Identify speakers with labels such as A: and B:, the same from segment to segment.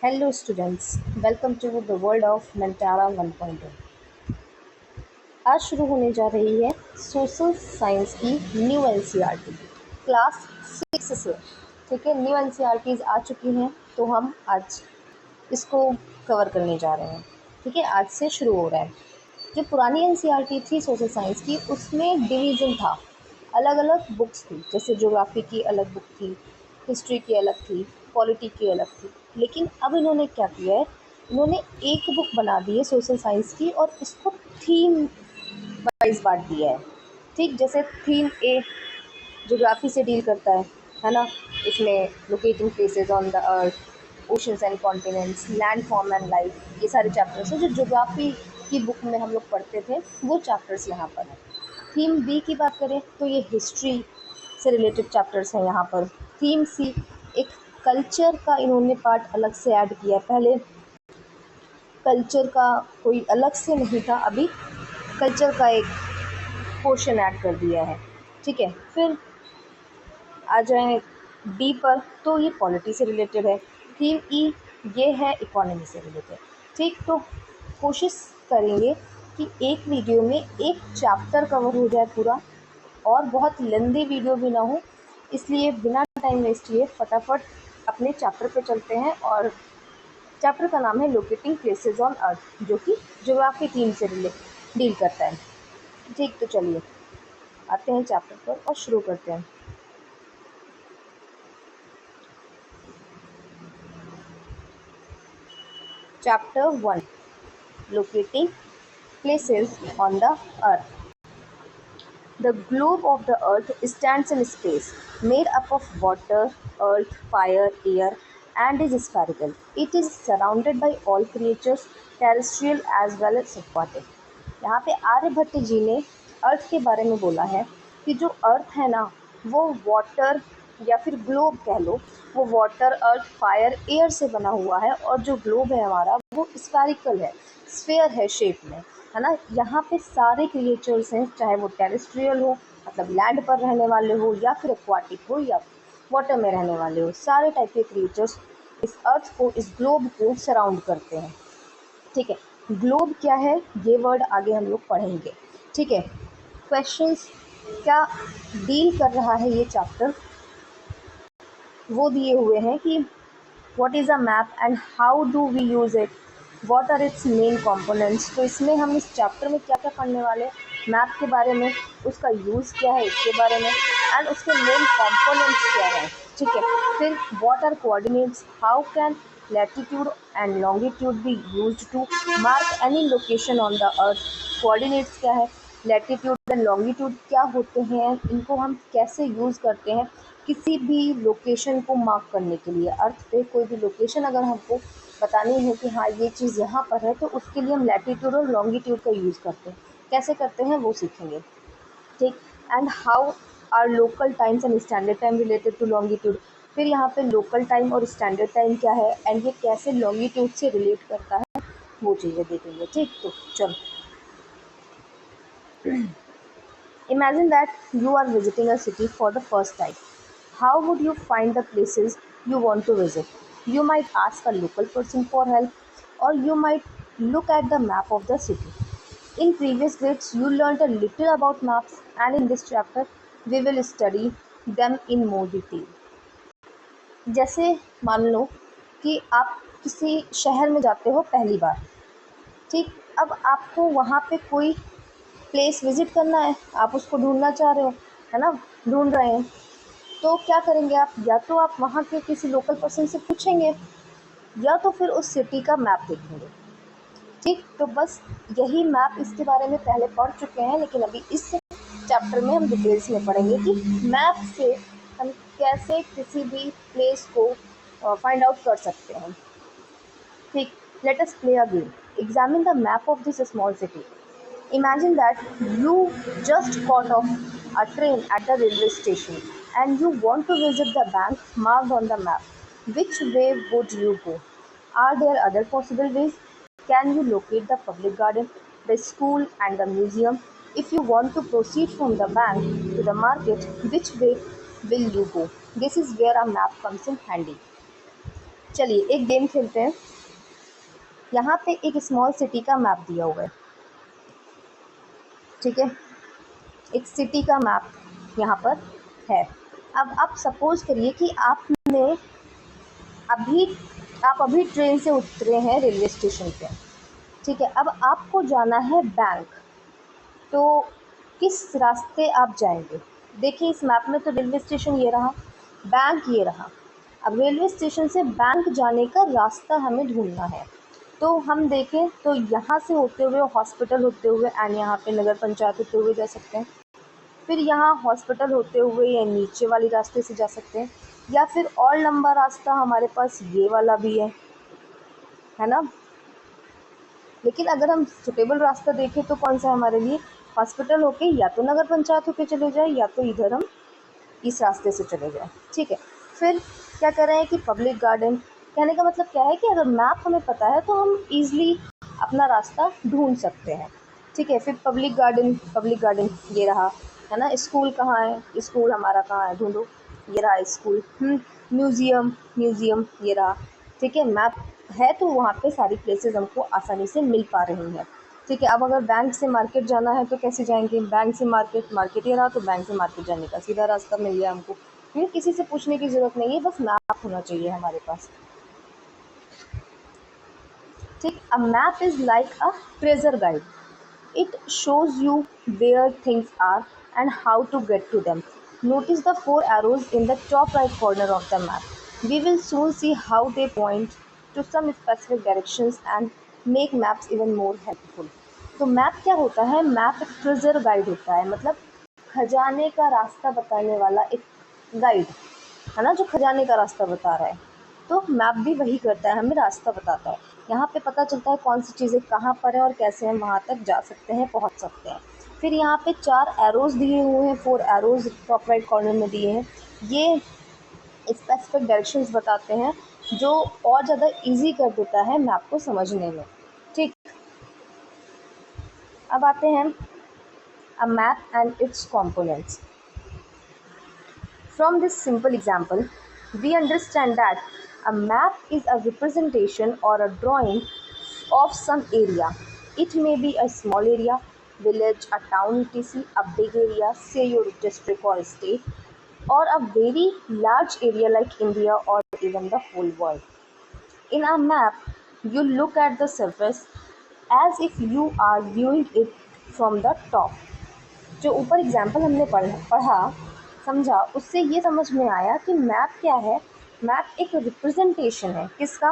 A: Hello students, welcome to the world of Mentara 1.0। आज शुरू होने जा रही है सोशल साइंस की न्यू एनसीईआरटी क्लास 6 से। ठीक है, न्यू एनसीईआरटीज आ चुकी हैं तो हम आज इसको कवर करने जा रहे हैं। ठीक है, आज से शुरू हो रहा है। जो पुरानी एनसीईआरटी थी सोशल साइंस की, उसमें डिवीज़न था, अलग अलग बुक्स थी, जैसे ज्योग्राफी की अलग बुक थी, हिस्ट्री की अलग थी, पॉलिटी की अलग थी। लेकिन अब इन्होंने क्या किया है, इन्होंने एक बुक बना दी है सोशल साइंस की और इसको थीम वाइज बांट दिया है। ठीक, जैसे थीम ए ज्योग्राफी से डील करता है ना। इसमें locating places on the earth, oceans and continents, land form and life, ये सारे चैप्टर्स हैं जो ज्योग्राफी की बुक में हम लोग पढ़ते थे, वो चैप्टर्स यहाँ पर हैं। थीम बी की बात करें तो ये हिस्ट्री से रिलेटेड चैप्टर्स हैं यहाँ पर। थीम सी एक कल्चर का इन्होंने पार्ट अलग से ऐड किया। पहले कल्चर का कोई अलग से नहीं था, अभी कल्चर का एक पोर्शन ऐड कर दिया है। ठीक है, फिर आ जाए डी पर तो ये पॉलिटी से रिलेटेड है। थीम ई ये है इकोनॉमी से रिलेटेड। ठीक, तो कोशिश करेंगे कि एक वीडियो में एक चैप्टर कवर हो जाए पूरा, और बहुत लंबी वीडियो भी ना हो, इसलिए बिना टाइम वेस्ट किए फटाफट अपने चैप्टर पे चलते हैं। और चैप्टर का नाम है लोकेटिंग प्लेसेस ऑन अर्थ, जो कि ज्योग्राफी थीम से डील करता है। ठीक, तो चलिए आते हैं चैप्टर पर और शुरू करते हैं। Chapter 1, locating places on the earth। The globe of the earth stands in space, made up of water, earth, fire, air, and is spherical. It is surrounded by all creatures, terrestrial as well as aquatic। यहाँ पे आर्यभट्ट जी ने अर्थ के बारे में बोला है कि जो अर्थ है ना, वो वाटर या फिर ग्लोब कह लो, वो वाटर, अर्थ, फायर, एयर से बना हुआ है। और जो ग्लोब है हमारा, वो स्फेरिकल है, स्फेयर है शेप में, है ना। यहाँ पे सारे क्रिएचर्स हैं, चाहे वो टेरेस्ट्रियल हो, मतलब लैंड पर रहने वाले हो, या फिर एक्वाटिक हो, या वाटर में रहने वाले हो, सारे टाइप के क्रिएचर्स इस अर्थ को, इस ग्लोब को सराउंड करते हैं। ठीक है, ग्लोब क्या है ये वर्ड आगे हम लोग पढ़ेंगे। ठीक है, क्वेश्चंस क्या डील कर रहा है ये चैप्टर, वो दिए हुए हैं कि what is a map and how do we use it, what are its main components. तो इसमें हम इस चैप्टर में क्या क्या पढ़ने वाले, मैप के बारे में, उसका यूज़ क्या है इसके बारे में, एंड उसके मेन कंपोनेंट्स क्या है। ठीक है, फिर what are coordinates, how can latitude and longitude be used to mark any location on the earth. Coordinates क्या है, लैटिट्यूड एंड लॉन्गिट्यूड क्या होते हैं, इनको हम कैसे यूज़ करते हैं किसी भी लोकेशन को मार्क करने के लिए। अर्थ पे कोई भी लोकेशन अगर हमको बतानी है कि हाँ ये चीज़ यहाँ पर है, तो उसके लिए हम लैटिट्यूड और लॉन्गिट्यूड का यूज़ करते हैं। कैसे करते हैं वो सीखेंगे। ठीक, and how are local times and standard time related to longitude. फिर यहाँ पे लोकल टाइम और स्टैंडर्ड टाइम क्या है, एंड ये कैसे लॉन्गिट्यूड से रिलेट करता है, वो चीज़ें देखेंगे। ठीक, तो चलो, imagine that you are visiting a city for the first time. How would you find the places you want to visit? You might ask a local person for help, or you might look at the map of the city. In previous grades, you learned a little about maps, and in this chapter, we will study them in more detail. जैसे मान लो कि आप किसी शहर में जाते हो पहली बार। ठीक, अब आपको वहाँ पे कोई प्लेस विजिट करना है, आप उसको ढूंढना चाह रहे हो, है ना, ढूंढ रहे हैं, तो क्या करेंगे आप, या तो आप वहाँ के किसी लोकल पर्सन से पूछेंगे, या तो फिर उस सिटी का मैप देखेंगे। ठीक, तो बस यही मैप, इसके बारे में पहले पढ़ चुके हैं, लेकिन अभी इस चैप्टर में हम डिटेल्स में पढ़ेंगे कि मैप से हम कैसे किसी भी प्लेस को फाइंड आउट कर सकते हैं। ठीक, let us play a game. Examine the map of this small city. Imagine that you just got off a train at the railway station and you want to visit the bank marked on the map. Which way would you go? Are there other possible ways? Can you locate the public garden, the school, and the museum? If you want to proceed from the bank to the market, which way will you go? This is where a map comes in handy. चलिए एक game खेलते हैं। यहाँ पे एक small city का map दिया हुआ है, ठीक है, एक सिटी का मैप यहाँ पर है। अब आप सपोज करिए कि अभी आप अभी ट्रेन से उतरे हैं रेलवे स्टेशन पे, ठीक है। अब आपको जाना है बैंक, तो किस रास्ते आप जाएंगे? देखिए इस मैप में तो रेलवे स्टेशन ये रहा, बैंक ये रहा। अब रेलवे स्टेशन से बैंक जाने का रास्ता हमें ढूंढना है। तो हम देखें तो यहाँ से होते हुए हॉस्पिटल होते हुए एंड यहाँ पे नगर पंचायत होते हुए जा सकते हैं। फिर यहाँ हॉस्पिटल होते हुए या नीचे वाले रास्ते से जा सकते हैं, या फिर और लंबा रास्ता हमारे पास ये वाला भी है ना। लेकिन अगर हम सुटेबल रास्ता देखें तो कौन सा हमारे लिए? हॉस्पिटल होके या तो नगर पंचायत होके चले जाए, या तो इधर हम इस रास्ते से चले जाएं, ठीक है। फिर क्या कर रहे हैं कि पब्लिक गार्डन, कहने का मतलब क्या है कि अगर मैप हमें पता है तो हम ईजिली अपना रास्ता ढूंढ सकते हैं, ठीक है। फिर पब्लिक गार्डन ये रहा, है ना। स्कूल कहाँ है? स्कूल हमारा कहाँ है? ढूंढो, ये रहा स्कूल। म्यूज़ियम ये रहा, ठीक है। मैप है तो वहाँ पे सारी प्लेसेस हमको आसानी से मिल पा रही हैं, ठीक है। अब अगर बैंक से मार्केट जाना है तो कैसे जाएंगे? बैंक से मार्केट ये रहा, तो बैंक से मार्केट जाने का सीधा रास्ता मिल गया हमको। किसी से पूछने की ज़रूरत नहीं है, बस मैप होना चाहिए हमारे पास, ठीक। A map is like a treasure guide. It shows you where things are and how to get to them. Notice the four arrows in the top right corner of the map. We will soon see how they point to some specific directions and make maps even more helpful. तो map क्या होता है? Map एक treasure guide होता है, मतलब खजाने का रास्ता बताने वाला एक गाइड, है ना, जो खजाने का रास्ता बता रहा है। तो मैप भी वही करता है, हमें रास्ता बताता है। यहाँ पे पता चलता है कौन सी चीज़ें कहाँ पर है और कैसे हम वहाँ तक जा सकते हैं, पहुँच सकते हैं। फिर यहाँ पे 4 एरोज़ दिए हुए हैं, 4 एरोज़ टॉप राइट कॉर्नर में दिए हैं। ये स्पेसिफिक डायरेक्शंस बताते हैं, जो और ज़्यादा ईजी कर देता है मैप को समझने में, ठीक। अब आते हैं अ map and it's components. From this simple example, we understand that a map is a representation or a drawing of some area. It may be a small area, village, a town, etc., a big area, say your district or state, or a very large area like India or even the whole world. In a map, you look at the surface as if you are viewing it from the top. जो ऊपर example हमने पढ़ा समझा, उससे ये समझ में आया कि मैप क्या है। मैप एक रिप्रेजेंटेशन है, किसका?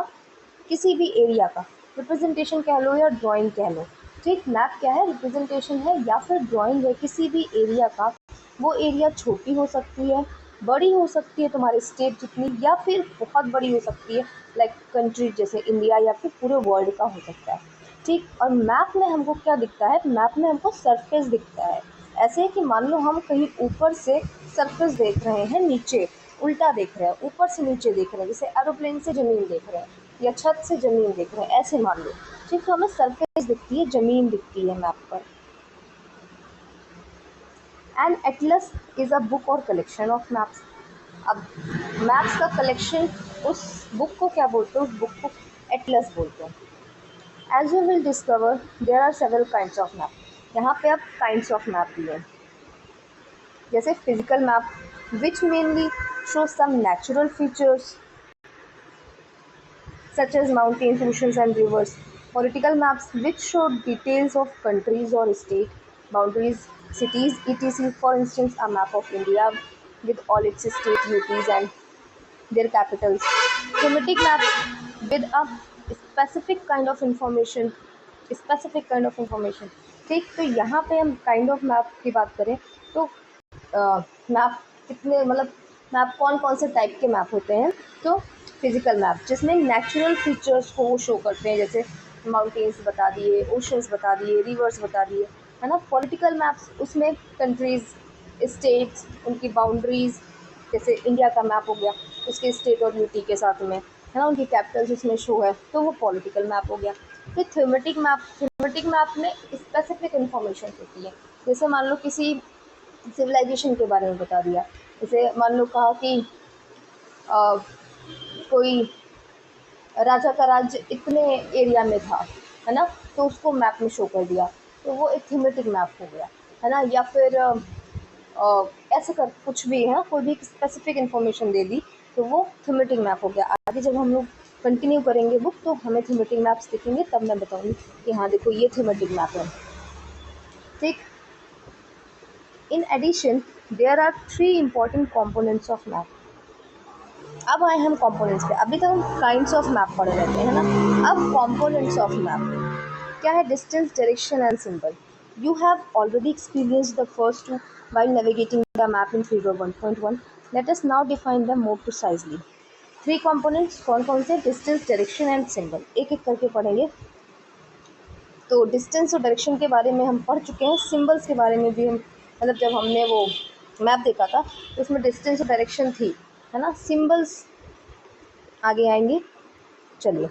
A: किसी भी एरिया का रिप्रेजेंटेशन कह लो या ड्राइंग कह लो, ठीक। मैप क्या है? रिप्रेजेंटेशन है या फिर ड्राइंग है किसी भी एरिया का। वो एरिया छोटी हो सकती है, बड़ी हो सकती है तुम्हारे स्टेट जितनी, या फिर बहुत बड़ी हो सकती है लाइक कंट्री जैसे इंडिया, या फिर पूरे वर्ल्ड का हो सकता है, ठीक। और मैप में हमको क्या दिखता है? मैप में हमको सरफेस दिखता है। ऐसे कि मान लो हम कहीं ऊपर से सरफेस देख रहे हैं, नीचे उल्टा देख रहे हैं, ऊपर से नीचे देख रहे हैं, जैसे एरोप्लेन से ज़मीन देख रहे हैं या छत से ज़मीन देख रहे हैं, ऐसे मान लो, ठीक। तो हमें सरफेस दिखती है, ज़मीन दिखती है मैप पर। An atlas is a book और कलेक्शन ऑफ मैप्स। अब मैप्स का कलेक्शन, उस बुक को क्या बोलते हैं? उस बुक को एटलस बोलते हैं। As you will discover there are several kinds of map. यहाँ पे अब काइंड्स ऑफ मैप दिए हैं, जैसे physical map which mainly show some natural features such as mountains, oceans and rivers. Political maps which show details of countries or state boundaries, cities, etc. For instance, a map of India with all its state UTs and their capitals. Thematic maps with a specific kind of information, ठीक। तो यहाँ पे हम kind of map की बात करें तो map कितने, मतलब मैप कौन कौन से टाइप के मैप होते हैं? तो फिजिकल मैप जिसमें नेचुरल फीचर्स को वो शो करते हैं, जैसे माउंटेन्स बता दिए, ओशंस बता दिए, रिवर्स बता दिए, है ना। पॉलिटिकल मैप्स उसमें कंट्रीज़, स्टेट्स, उनकी बाउंड्रीज़, जैसे इंडिया का मैप हो गया, उसके स्टेट और यूटी के साथ में, है ना, उनकी कैपिटल्स उसमें शो है, तो वो पॉलिटिकल मैप हो गया। फिर थीमेटिक मैप में स्पेसिफिक इन्फॉर्मेशन होती है, जैसे मान लो किसी सिविलाइजेशन के बारे में बता दिया, जैसे मान लो कहा कि कोई राजा का राज्य इतने एरिया में था, है ना, तो उसको मैप में शो कर दिया, तो वो एक थीमेटिक मैप हो गया, है ना। या फिर ऐसे कर कुछ भी है, कोई भी स्पेसिफिक इन्फॉर्मेशन दे दी तो वो थीमेटिक मैप हो गया। आगे जब हम लोग कंटिन्यू करेंगे बुक तो हमें थीमेटिक मैप्स दिखेंगे, तब मैं बताऊंगी कि हाँ देखो ये थीमेटिक मैप है। ठीक। In addition there are 3 important components of map. अब आए हम कंपोनेंट्स पे। अभी तक हम काइंड्स ऑफ मैप पढ़ रहे थे, है ना। अब कंपोनेंट्स ऑफ मैप क्या है? Distance, direction and symbol. You have already experienced the first two while navigating the map in figure 1.1. Let us now define them more precisely. 3 components कौन कौन से? Distance, direction and symbol. एक एक करके पढ़ेंगे। तो डिस्टेंस और डायरेक्शन के बारे में हम पढ़ चुके हैं। सिंबल्स के बारे में भी हम, मतलब जब हमने वो मैप देखा था तो उसमें डिस्टेंस और डायरेक्शन थी, है ना। सिंबल्स आगे आएंगे। चलिए,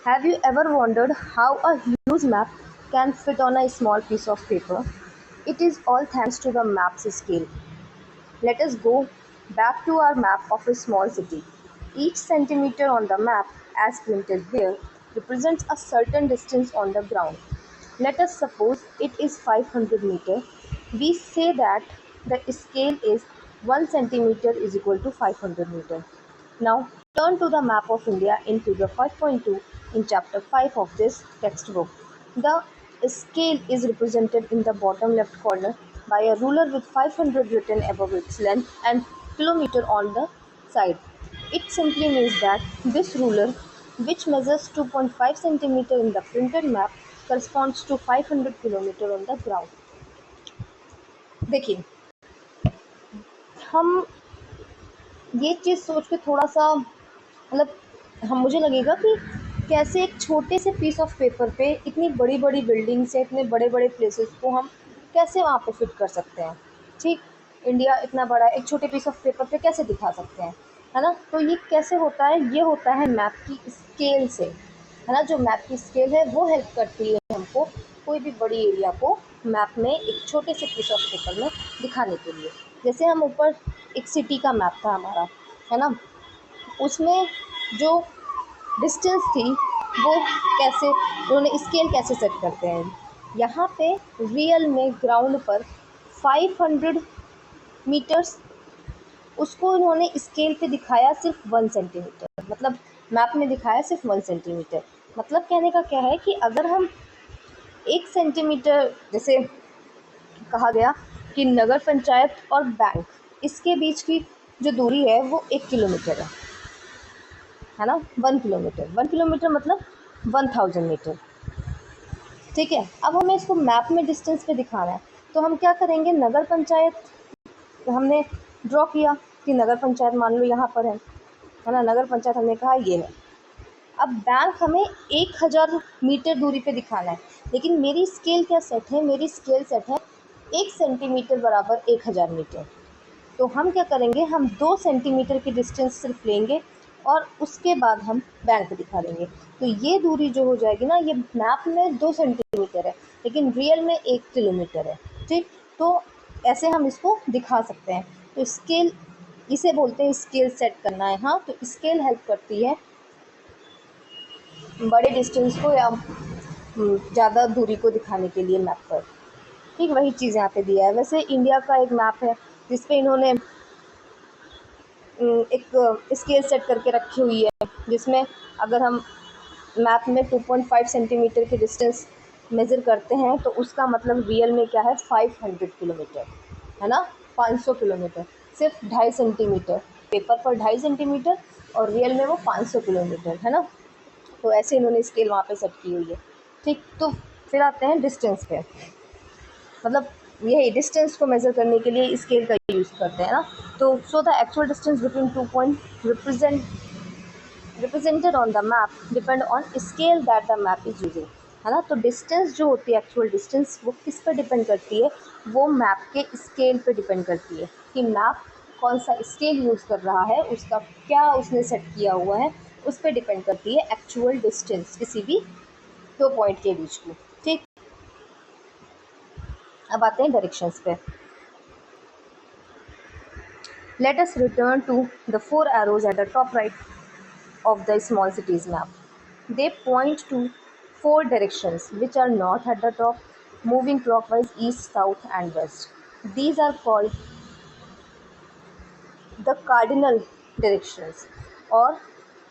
A: have you ever wondered how a huge map can fit on a small piece of paper? It is all thanks to the maps scale. Let us go back to our map of a small city. Each centimeter on the map, as printed here, represents a certain distance on the ground. Let us suppose it is 500 meter. We say that the scale is 1 centimeter is equal to 500 meter. Now turn to the map of India in figure 5.2 in chapter 5 of this textbook. The scale is represented in the bottom left corner by a ruler with 500 written above its length and kilometer on the side. It simply means that this ruler, which measures 2.5 centimeter in the printed map, corresponds to 500 kilometer on the ground. देखिए, हम ये चीज़ सोच के थोड़ा सा, मतलब हम, मुझे लगेगा कि कैसे एक छोटे से पीस ऑफ पेपर पे इतनी बड़ी बड़ी बिल्डिंग्स है, इतने बड़े बड़े प्लेसेस को हम कैसे वहाँ पे फिट कर सकते हैं। ठीक, इंडिया इतना बड़ा है, एक छोटे पीस ऑफ पेपर पे कैसे दिखा सकते हैं, है ना। तो ये कैसे होता है? ये होता है मैप की स्केल से, है ना। जो मैप की स्केल है वो हेल्प करती है हमको कोई भी बड़ी एरिया को मैप में एक छोटे से पीस ऑफ पेपर में दिखाने के लिए। जैसे हम ऊपर एक सिटी का मैप था हमारा, है ना, उसमें जो डिस्टेंस थी वो कैसे उन्होंने स्केल कैसे सेट करते हैं। यहाँ पे रियल में ग्राउंड पर 500 मीटर्स, उसको उन्होंने स्केल पे दिखाया सिर्फ 1 सेंटीमीटर, मतलब मैप में दिखाया सिर्फ 1 सेंटीमीटर। मतलब कहने का क्या है कि अगर हम 1 सेंटीमीटर, जैसे कहा गया कि नगर पंचायत और बैंक, इसके बीच की जो दूरी है वो 1 किलोमीटर है ना। 1 किलोमीटर, 1 किलोमीटर मतलब 1000 मीटर। ठीक है, अब हमें इसको मैप में डिस्टेंस पे दिखाना है, तो हम क्या करेंगे? नगर पंचायत हमने ड्रॉ किया कि नगर पंचायत मान लो यहाँ पर है ना। नगर पंचायत हमने कहा ये है। अब बैंक हमें 1000 मीटर दूरी पे दिखाना है, लेकिन मेरी स्केल क्या सेट है? मेरी स्केल सेट है 1 सेंटीमीटर बराबर 1000 मीटर। तो हम क्या करेंगे? हम 2 सेंटीमीटर की डिस्टेंस सिर्फ लेंगे और उसके बाद हम बैंक दिखा देंगे। तो ये दूरी जो हो जाएगी ना, ये मैप में 2 सेंटीमीटर है लेकिन रियल में 1 किलोमीटर है। ठीक, तो ऐसे हम इसको दिखा सकते हैं। तो स्केल, इसे बोलते हैं स्केल सेट करना है। हाँ, तो स्केल हेल्प करती है बड़े डिस्टेंस को या ज़्यादा दूरी को दिखाने के लिए मैप पर। ठीक, वही चीज़ यहाँ पे दिया है। वैसे इंडिया का एक मैप है जिसपे इन्होंने एक स्केल सेट करके रखी हुई है, जिसमें अगर हम मैप में 2.5 सेंटीमीटर की डिस्टेंस मेज़र करते हैं तो उसका मतलब रियल में क्या है? 500 किलोमीटर, है ना। 500 किलोमीटर, सिर्फ 2.5 सेंटीमीटर, पेपर पर 2.5 सेंटीमीटर और रियल में वो 500 किलोमीटर, है ना। तो ऐसे इन्होंने स्केल वहाँ पे सेट की हुई है। ठीक, तो फिर आते हैं डिस्टेंस पे, मतलब यही डिस्टेंस को मेज़र करने के लिए स्केल का यूज़ करते हैं ना। तो so the actual distance between 2 point represented on the map depend on scale that the map is using, है ना। तो डिस्टेंस जो होती है, एक्चुअल डिस्टेंस, वो किस पे डिपेंड करती है? वो मैप के स्केल पे डिपेंड करती है कि मैप कौन सा स्केल यूज़ कर रहा है, उसका क्या उसने सेट किया हुआ है, उस पर डिपेंड करती है एक्चुअल डिस्टेंस किसी भी 2 पॉइंट के बीच की। ठीक, अब आते हैं डायरेक्शंस पे। Let us return to the 4 arrows at the top right of the small cities map. They point to four directions which are north at the top, moving clockwise east, south, and west. These are called the cardinal directions or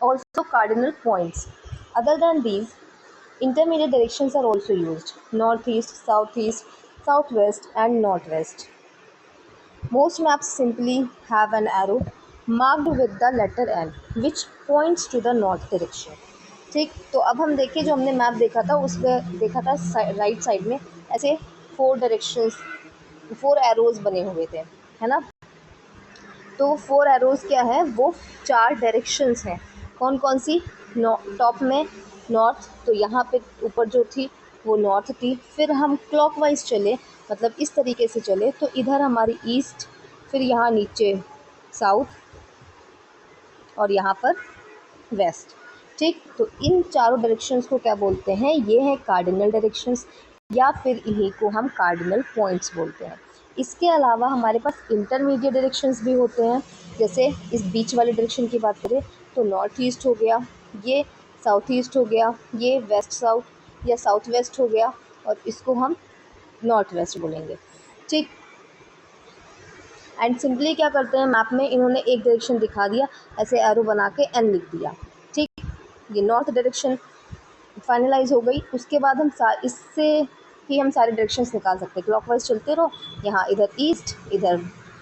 A: also cardinal points. Other than these, intermediate directions are also used: northeast, southeast, southwest, and northwest. Most maps simply have an arrow marked with the letter N which points to the north direction. ठीक, तो अब हम देखें, जो हमने map देखा था उस पर देखा था राइट साइड में ऐसे फोर डायरेक्शंस, फोर एरोज बने हुए थे, है ना। तो फोर एरोज क्या है, वो चार डायरेक्शंस हैं। कौन कौन सी? टॉप में नॉर्थ, तो यहाँ पे ऊपर जो थी वो नॉर्थ थी। फिर हम क्लॉकवाइज चले, मतलब इस तरीके से चले, तो इधर हमारी ईस्ट, फिर यहाँ नीचे साउथ और यहाँ पर वेस्ट। ठीक, तो इन चारों डायरेक्शंस को क्या बोलते हैं? ये हैं कार्डिनल डायरेक्शंस, या फिर इन्हीं को हम कार्डिनल पॉइंट्स बोलते हैं। इसके अलावा हमारे पास इंटरमीडिएट डायरेक्शंस भी होते हैं। जैसे इस बीच वाले डायरेक्शन की बात करें तो नॉर्थ ईस्ट हो गया, ये साउथ ईस्ट हो गया, ये वेस्ट साउथ या साउथ वेस्ट हो गया, और इसको हम नॉर्थ वेस्ट बोलेंगे। ठीक, एंड सिंपली क्या करते हैं, मैप में इन्होंने एक डायरेक्शन दिखा दिया, ऐसे एरो बना के एन लिख दिया। ठीक, ये नॉर्थ डायरेक्शन फाइनलाइज हो गई। उसके बाद हम इससे ही हम सारे डायरेक्शंस निकाल सकते हैं। क्लॉकवाइज चलते रहो, यहाँ इधर ईस्ट, इधर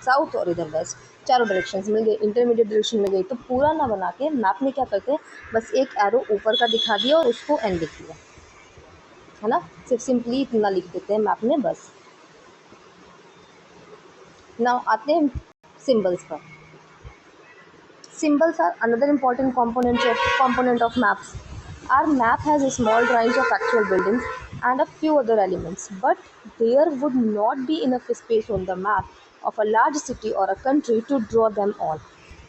A: साउथ और इधर वेस्ट, चारों डायरेक्शंस मिल गए। इंटरमीडिएट डायरेक्शन मिल गई, तो पूरा ना बना के मैप में क्या करते हैं, बस एक एरो ऊपर का दिखा दिया और उसको एन लिख दिया, है ना। सिर्फ सिंपली इतना लिख देते हैं मैप में बस। नाउ आते हैं सिंबल्स पर। Symbols are another important component of maps. Our map has a small drawings of actual buildings and a few other elements, but there would not be enough space on the map of a large city or a country to draw them all.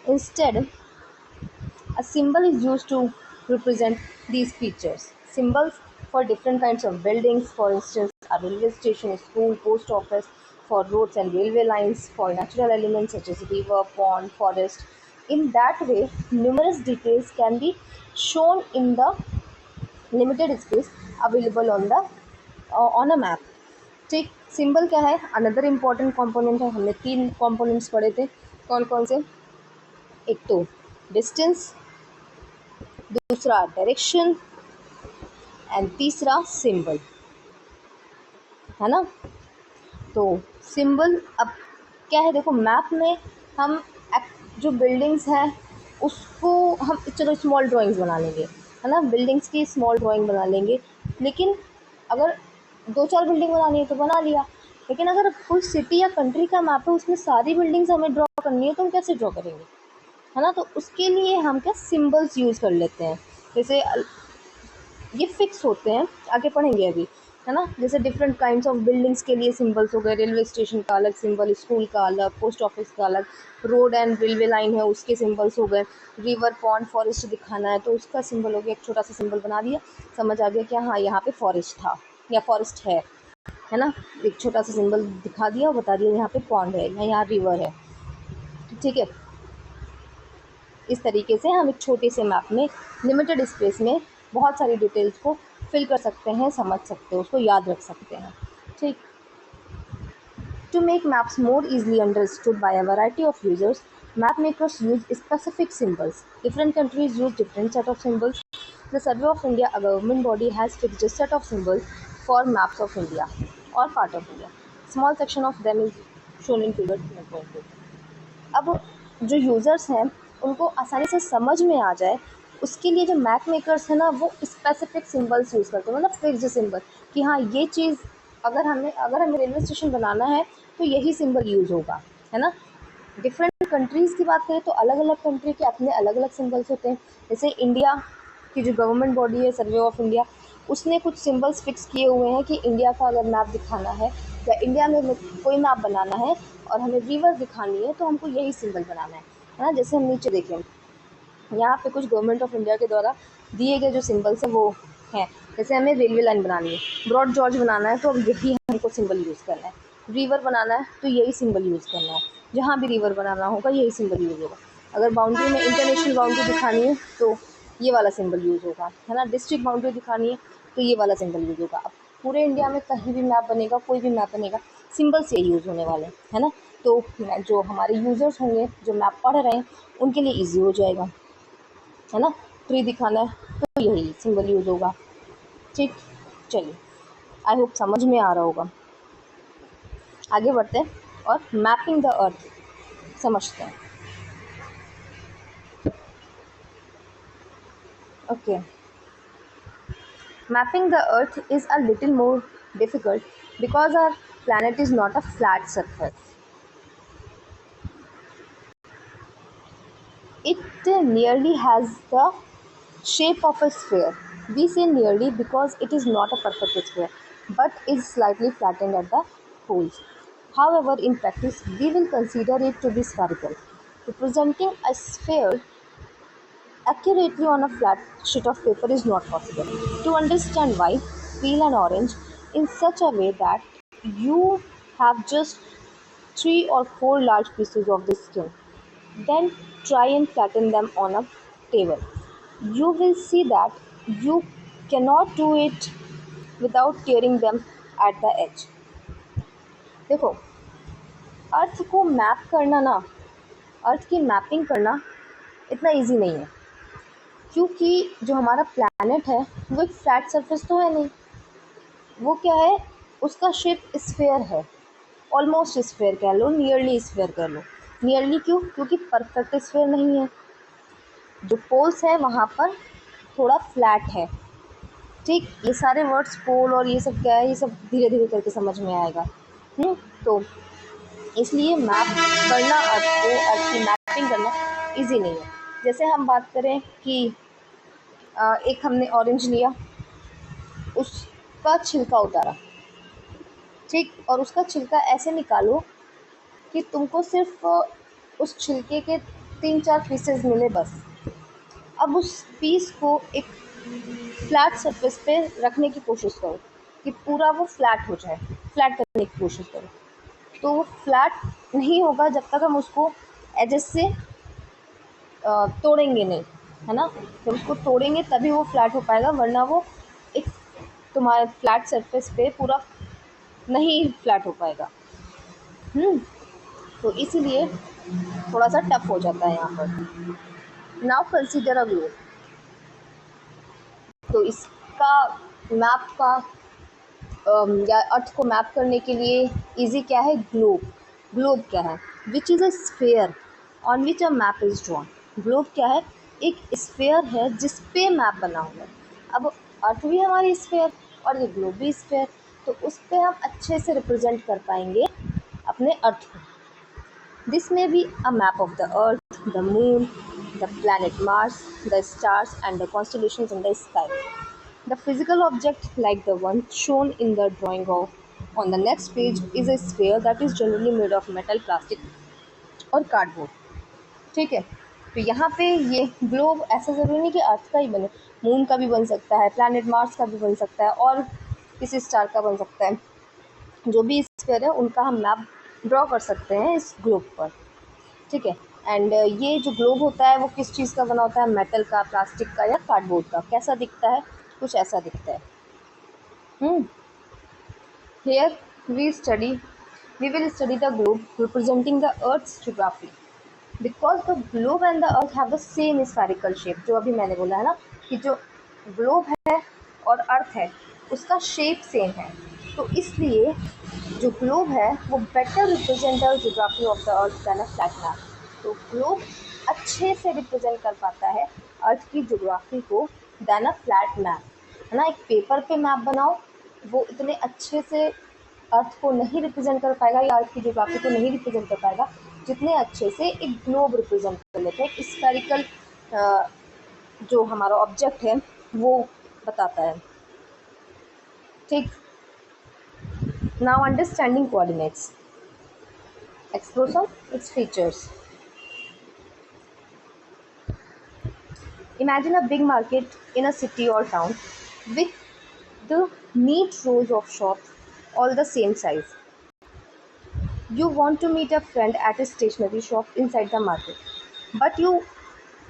A: Instead, a symbol is used to represent these features. Symbols for different kinds of buildings, for instance, a railway station, a school, post office, for roads and railway lines, for natural elements such as river, pond, forest. In that way, numerous details can be shown in the limited space available on a map. ठीक, symbol क्या है? Another important component है। हमने तीन components पढ़े थे, कौन कौन से? एक तो डिस्टेंस, दूसरा डायरेक्शन एंड तीसरा सिंबल, है ना। तो सिंबल अब क्या है, देखो मैप में हम जो बिल्डिंग्स हैं उसको हम चलो स्मॉल ड्राइंग्स बना लेंगे, है ना, बिल्डिंग्स की स्मॉल ड्राइंग बना लेंगे। लेकिन अगर दो चार बिल्डिंग बनानी है तो बना लिया, लेकिन अगर कोई सिटी या कंट्री का मैप है उसमें सारी बिल्डिंग्स हमें ड्रॉ करनी है तो हम कैसे ड्रॉ करेंगे, है ना। तो उसके लिए हम क्या सिंबल्स यूज़ कर लेते हैं। जैसे ये फिक्स होते हैं, आगे पढ़ेंगे अभी, है ना। जैसे डिफरेंट काइंड्स ऑफ बिल्डिंग्स के लिए सिंबल्स हो गए, रेलवे स्टेशन का अलग सिंबल, स्कूल का अलग, पोस्ट ऑफिस का अलग, रोड एंड रेलवे लाइन है उसके सिंबल्स हो गए, रिवर, पॉन्ड, फॉरेस्ट दिखाना है तो उसका सिंबल हो गया, एक छोटा सा सिंबल बना दिया, समझ आ गया कि हाँ यहाँ पे फॉरेस्ट था या फॉरेस्ट है ना। एक छोटा सा सिंबल दिखा दिया, बता दिया यहाँ पे पॉन्ड है या यहाँ रिवर है। ठीक है, इस तरीके से हम एक छोटे से मैप में लिमिटेड स्पेस में बहुत सारी डिटेल्स को फिल कर सकते हैं, समझ सकते हैं, उसको याद रख सकते हैं। ठीक, to make maps more easily understood by a variety of users, map makers use specific symbols. Different countries use different set of symbols. The Survey of India, a government body, has fixed a set of symbols for maps of India or part of India. Small section of them is shown in figure 1.2. अब जो users हैं उनको आसानी से समझ में आ जाए उसके लिए जो मैप मेकर्स हैं ना वो स्पेसिफिक सिंबल्स यूज़ करते हैं, मतलब फिक्स्ड सिंबल, कि हाँ ये चीज़ अगर हमें रेलवे स्टेशन बनाना है तो यही सिंबल यूज़ होगा, है ना। डिफरेंट कंट्रीज़ की बात करें तो अलग अलग कंट्री के अपने अलग अलग सिंबल्स होते हैं। जैसे इंडिया की जो गवर्नमेंट बॉडी है, सर्वे ऑफ इंडिया, उसने कुछ सिंबल्स फिक्स किए हुए हैं कि इंडिया का अगर मैप दिखाना है या इंडिया में कोई मैप बनाना है और हमें रिवर दिखानी है तो हमको यही सिंबल बनाना है ना। जैसे हम नीचे देखें, यहाँ पे कुछ गवर्नमेंट ऑफ इंडिया के द्वारा दिए गए जो सिंबल्स हैं वो हैं। जैसे हमें रेलवे लाइन बनानी है, ब्रॉड जॉर्ज बनाना है तो अब यही हमको सिंबल यूज़ करना है। रिवर बनाना है तो यही सिंबल यूज़ करना है, जहाँ भी रिवर बनाना होगा यही सिंबल यूज़ होगा। अगर बाउंड्री में इंटरनेशनल बाउंड्री दिखानी है तो ये वाला सिंबल यूज़ होगा, है ना। डिस्ट्रिक्ट बाउंड्री दिखानी है तो ये वाला सिंबल यूज़ होगा। अब पूरे इंडिया में कहीं भी मैप बनेगा, कोई भी मैप बनेगा, सिंबल्स ये यूज़ होने वाले हैं, है ना। तो जो हमारे यूज़र्स होंगे, जो मैप पढ़ रहे हैं, उनके लिए ईजी हो जाएगा, है ना। ट्री दिखाना है तो यही सिंबल यूज़ होगा। ठीक, चलिए, आई होप समझ में आ रहा होगा। आगे बढ़ते हैं और मैपिंग द अर्थ समझते हैं। Okay, mapping the earth is a little more difficult because our planet is not a flat surface. It nearly has the shape of a sphere. We say nearly because it is not a perfect sphere but is slightly flattened at the poles. However, in practice, we will consider it to be spherical. Representing a sphere accurately on a flat sheet of paper is not possible. To understand why, peel an orange in such a way that you have just 3 or 4 large pieces of the skin. Then try and flatten them on a table. You will see that you cannot do it without tearing them at the edge. देखो, अर्थ को map करना ना, अर्थ की mapping करना इतना easy नहीं है, क्योंकि जो हमारा प्लैनेट है वो एक फ्लैट सरफेस तो है नहीं। वो क्या है, उसका शेप स्फेयर है, ऑलमोस्ट स्फेयर कह लो, नियरली स्फेयर कह लो। नियरली क्यों? क्योंकि परफेक्ट स्फेयर नहीं है, जो पोल्स है वहाँ पर थोड़ा फ्लैट है। ठीक, ये सारे वर्ड्स पोल और ये सब क्या है, ये सब धीरे धीरे करके समझ में आएगा। तो इसलिए मैप करना, अर्थ को, अर्थ की मैपिंग करना इजी नहीं है। जैसे हम बात करें कि एक हमने ऑरेंज लिया, उसका छिलका उतारा, ठीक, और उसका छिलका ऐसे निकालो कि तुमको सिर्फ उस छिलके के 3-4 पीसेस मिले बस। अब उस पीस को एक फ्लैट सरफेस पे रखने की कोशिश करो कि पूरा वो फ्लैट हो जाए, फ्लैट करने की कोशिश करो, तो वो फ्लैट नहीं होगा जब तक हम उसको एजेस से तोड़ेंगे नहीं, है ना। जब उसको तोड़ेंगे तभी वो फ्लैट हो पाएगा, वरना वो एक तुम्हारे फ्लैट सरफेस पे पूरा नहीं फ्लैट हो पाएगा। तो इसीलिए थोड़ा सा टफ हो जाता है यहाँ पर। Now consider a globe. तो इसका मैप का या अर्थ को मैप करने के लिए इजी क्या है, ग्लोब। ग्लोब क्या है? Which is a sphere on which a map is drawn. Globe क्या है? एक स्फेयर है जिस पे मैप बना हुआ है। अब अर्थ भी हमारी स्फेयर और ये ग्लोब भी स्फेयर, तो उस पर हम अच्छे से रिप्रेजेंट कर पाएंगे अपने अर्थ को। This may be a map of the Earth, the Moon, the planet Mars, the stars, and the constellations in the sky. The physical object, like the one shown in the drawing of on the next page, is a sphere that is generally made of metal, plastic, और cardboard. ठीक है, तो यहाँ पे ये globe ऐसा ज़रूरी नहीं कि अर्थ का ही बने, मून का भी बन सकता है, प्लैनेट मार्स का भी बन सकता है, और किसी स्टार का बन सकता है। जो भी स्फीयर है उनका हम मैप ड्रॉ कर सकते हैं इस ग्लोब पर। ठीक है, एंड ये जो ग्लोब होता है वो किस चीज़ का बना होता है? मेटल का, प्लास्टिक का, या कार्डबोर्ड का। कैसा दिखता है? कुछ ऐसा दिखता है। Here we will study the globe representing the Earth's geography. Because the globe and the Earth have the same spherical shape, जो अभी मैंने बोला है ना कि जो ग्लोब है और अर्थ है उसका शेप सेम है, तो इसलिए जो ग्लोब है वो better represent the geography of the earth then a flat map. तो ग्लोब अच्छे से रिप्रेजेंट कर पाता है अर्थ की जियोग्राफी को दैन अ फ्लैट मैप, है ना। एक पेपर पे मैप बनाओ, वो इतने अच्छे से अर्थ को नहीं रिप्रेजेंट कर पाएगा या अर्थ की जियोग्राफी को नहीं रिप्रेजेंट कर पाएगा जितने अच्छे से एक ग्लोब रिप्रेजेंट कर लेते हैं। स्फेरिकल जो हमारा ऑब्जेक्ट है वो बताता है। ठीक, now understanding coordinates, explore its features. Imagine a big market in a city or town with the neat rows of shops all the same size. You want to meet a friend at a stationery shop inside the market, but you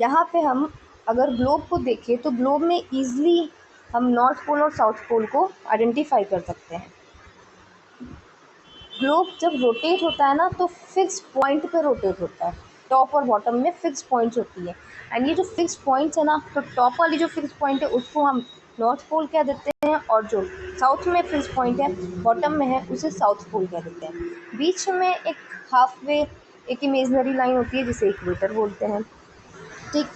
A: यहाँ पे हम अगर globe को देखें तो globe में easily हम north pole और साउथ पोल को आइडेंटिफाई कर सकते हैं। ग्लोब जब रोटेट होता है ना तो फिक्स पॉइंट पे रोटेट होता है, टॉप और बॉटम में फिक्स पॉइंट्स होती है। एंड ये जो फिक्स पॉइंट्स है ना, तो टॉप वाली जो फिक्स पॉइंट है उसको हम नॉर्थ पोल कह देते हैं, और जो साउथ में फिक्स पॉइंट है बॉटम में है उसे साउथ पोल कह देते हैं। बीच में एक हाफ वे, एक इमेजनरी लाइन होती है जिसे इक्वेटर बोलते हैं। ठीक,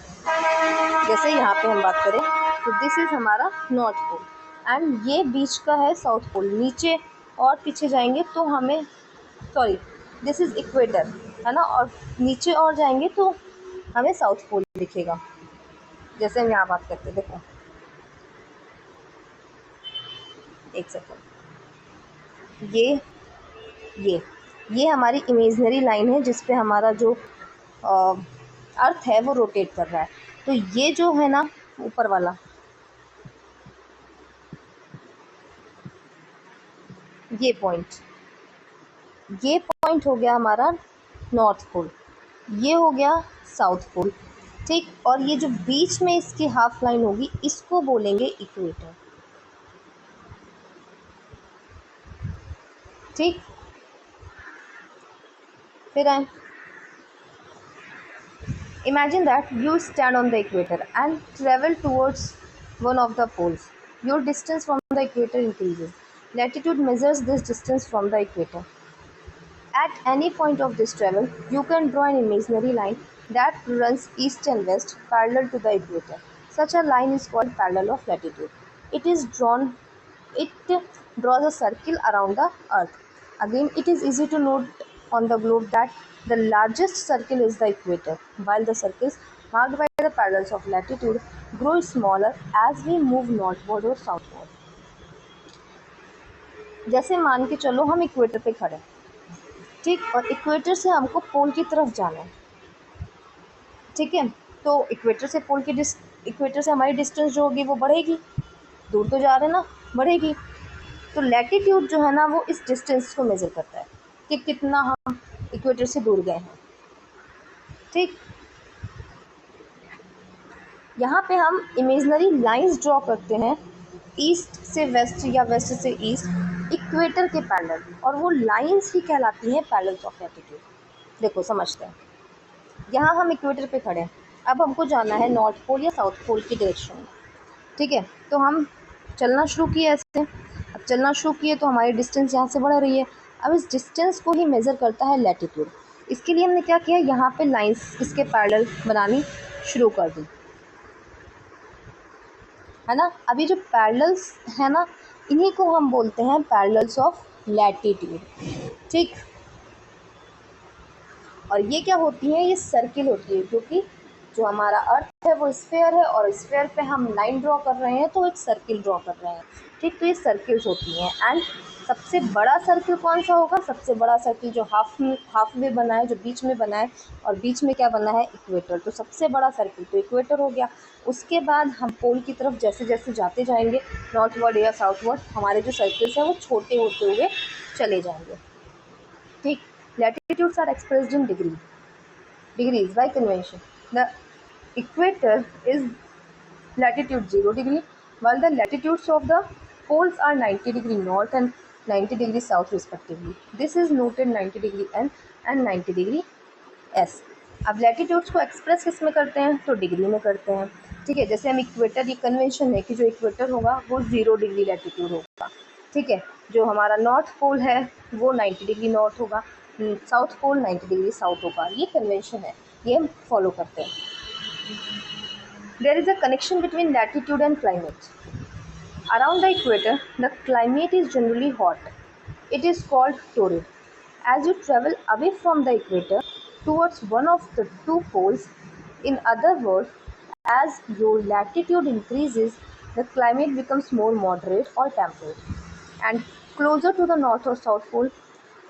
A: जैसे यहाँ पे हम बात करें तो दिस इज़ हमारा नॉर्थ पोल एंड ये बीच का है साउथ पोल। नीचे और पीछे जाएंगे तो हमें, सॉरी, दिस इज़ इक्वेटर है ना, और नीचे और जाएंगे तो हमें साउथ पोल दिखेगा। जैसे हम यहाँ बात करते हैं, देखो एक सेकेंड, ये ये हमारी इमेजनरी लाइन है जिस पे हमारा जो अर्थ है वो रोटेट कर रहा है। तो ये जो है ना ऊपर वाला, ये पॉइंट हो गया हमारा नॉर्थ पोल, ये हो गया साउथ पोल। ठीक, और ये जो बीच में इसकी हाफ लाइन होगी इसको बोलेंगे इक्वेटर। ठीक, फिर आए, imagine that you stand on the equator and travel towards one of the poles. Your distance from the equator increases. Latitude measures this distance from the equator. At any point of this travel, you can draw an imaginary line that runs east and west parallel to the equator. Such a line is called parallel of latitude. It is drawn it draws a circle around the earth. Again, it is easy to note on the globe that the largest circle is the equator, while the circles marked by the parallels of latitude grow smaller as we move northward or southward. जैसे मान के चलो हम equator पे खड़े, ठीक, और equator से हमको पोल की तरफ जाना है। ठीक है, तो इक्वेटर से पोल की इक्वेटर से हमारी डिस्टेंस जो होगी वो बढ़ेगी, दूर तो जा रहे हैं ना, बढ़ेगी। तो लैटिट्यूड जो है ना वो इस डिस्टेंस को मेज़र करता है कि कितना हम इक्वेटर से दूर गए हैं। ठीक, यहाँ पे हम इमेजनरी लाइंस ड्रॉ करते हैं ईस्ट से वेस्ट या वेस्ट से ईस्ट इक्वेटर के पैरेलल, और वो लाइंस ही कहलाती हैं पैरेलल्स ऑफ लैटिट्यूड। देखो समझते हैं, यहाँ हम इक्वेटर पे खड़े हैं, अब हमको जाना है नॉर्थ पोल या साउथ पोल की डायरेक्शन में। ठीक है, तो हम चलना शुरू किए ऐसे, अब चलना शुरू किए तो हमारी डिस्टेंस यहाँ से बढ़ रही है। अब इस डिस्टेंस को ही मेज़र करता है लैटिट्यूड। इसके लिए हमने क्या किया, यहाँ पे लाइंस इसके पैरेलल बनानी शुरू कर दी, है ना। अभी जो पैरेलल्स है ना, इन्हीं को हम बोलते हैं पैरेलल्स ऑफ लैटिट्यूड। ठीक, और ये क्या होती है, ये सर्किल होती है, क्योंकि जो हमारा अर्थ है वो स्फेयर है और स्फेयर पे हम लाइन ड्रॉ कर रहे हैं तो एक सर्किल ड्रॉ कर रहे हैं। ठीक, तो ये सर्किल्स होती हैं। एंड सबसे बड़ा सर्किल कौन सा होगा, सबसे बड़ा सर्किल जो हाफ वे बना है, जो बीच में बना है, और बीच में क्या बना है, इक्वेटर। तो सबसे बड़ा सर्किल तो इक्वेटर हो गया। उसके बाद हम पोल की तरफ जैसे जैसे जाते जाएंगे नॉर्थवर्ड या साउथवर्ड, हमारे जो सर्किल्स हैं वो छोटे होते हुए चले जाएंगे। ठीक, latitudes are expressed in degrees by convention. The equator is latitude 0 degree, while the latitudes of the poles are 90 degree north and 90 degree south respectively. This is noted 90 degree N and 90 degree S. अब latitudes को express किस में करते हैं, तो degree में करते हैं। ठीक है, जैसे हम इक्वेटर, ये कन्वेंशन है कि जो इक्वेटर होगा वो 0 डिग्री लैटिट्यूड होगा। ठीक है, जो हमारा नॉर्थ पोल है वो 90 डिग्री नॉर्थ होगा, साउथ पोल 90 डिग्री साउथ होगा। ये कन्वेंशन है, ये हम फॉलो करते हैं। There is a connection between latitude and climate. Around the equator the climate is generally hot, it is called torrid. As you travel away from the equator towards one of the two poles, in other words, as your latitude increases, the climate becomes more moderate or temperate. And closer to the north or south pole,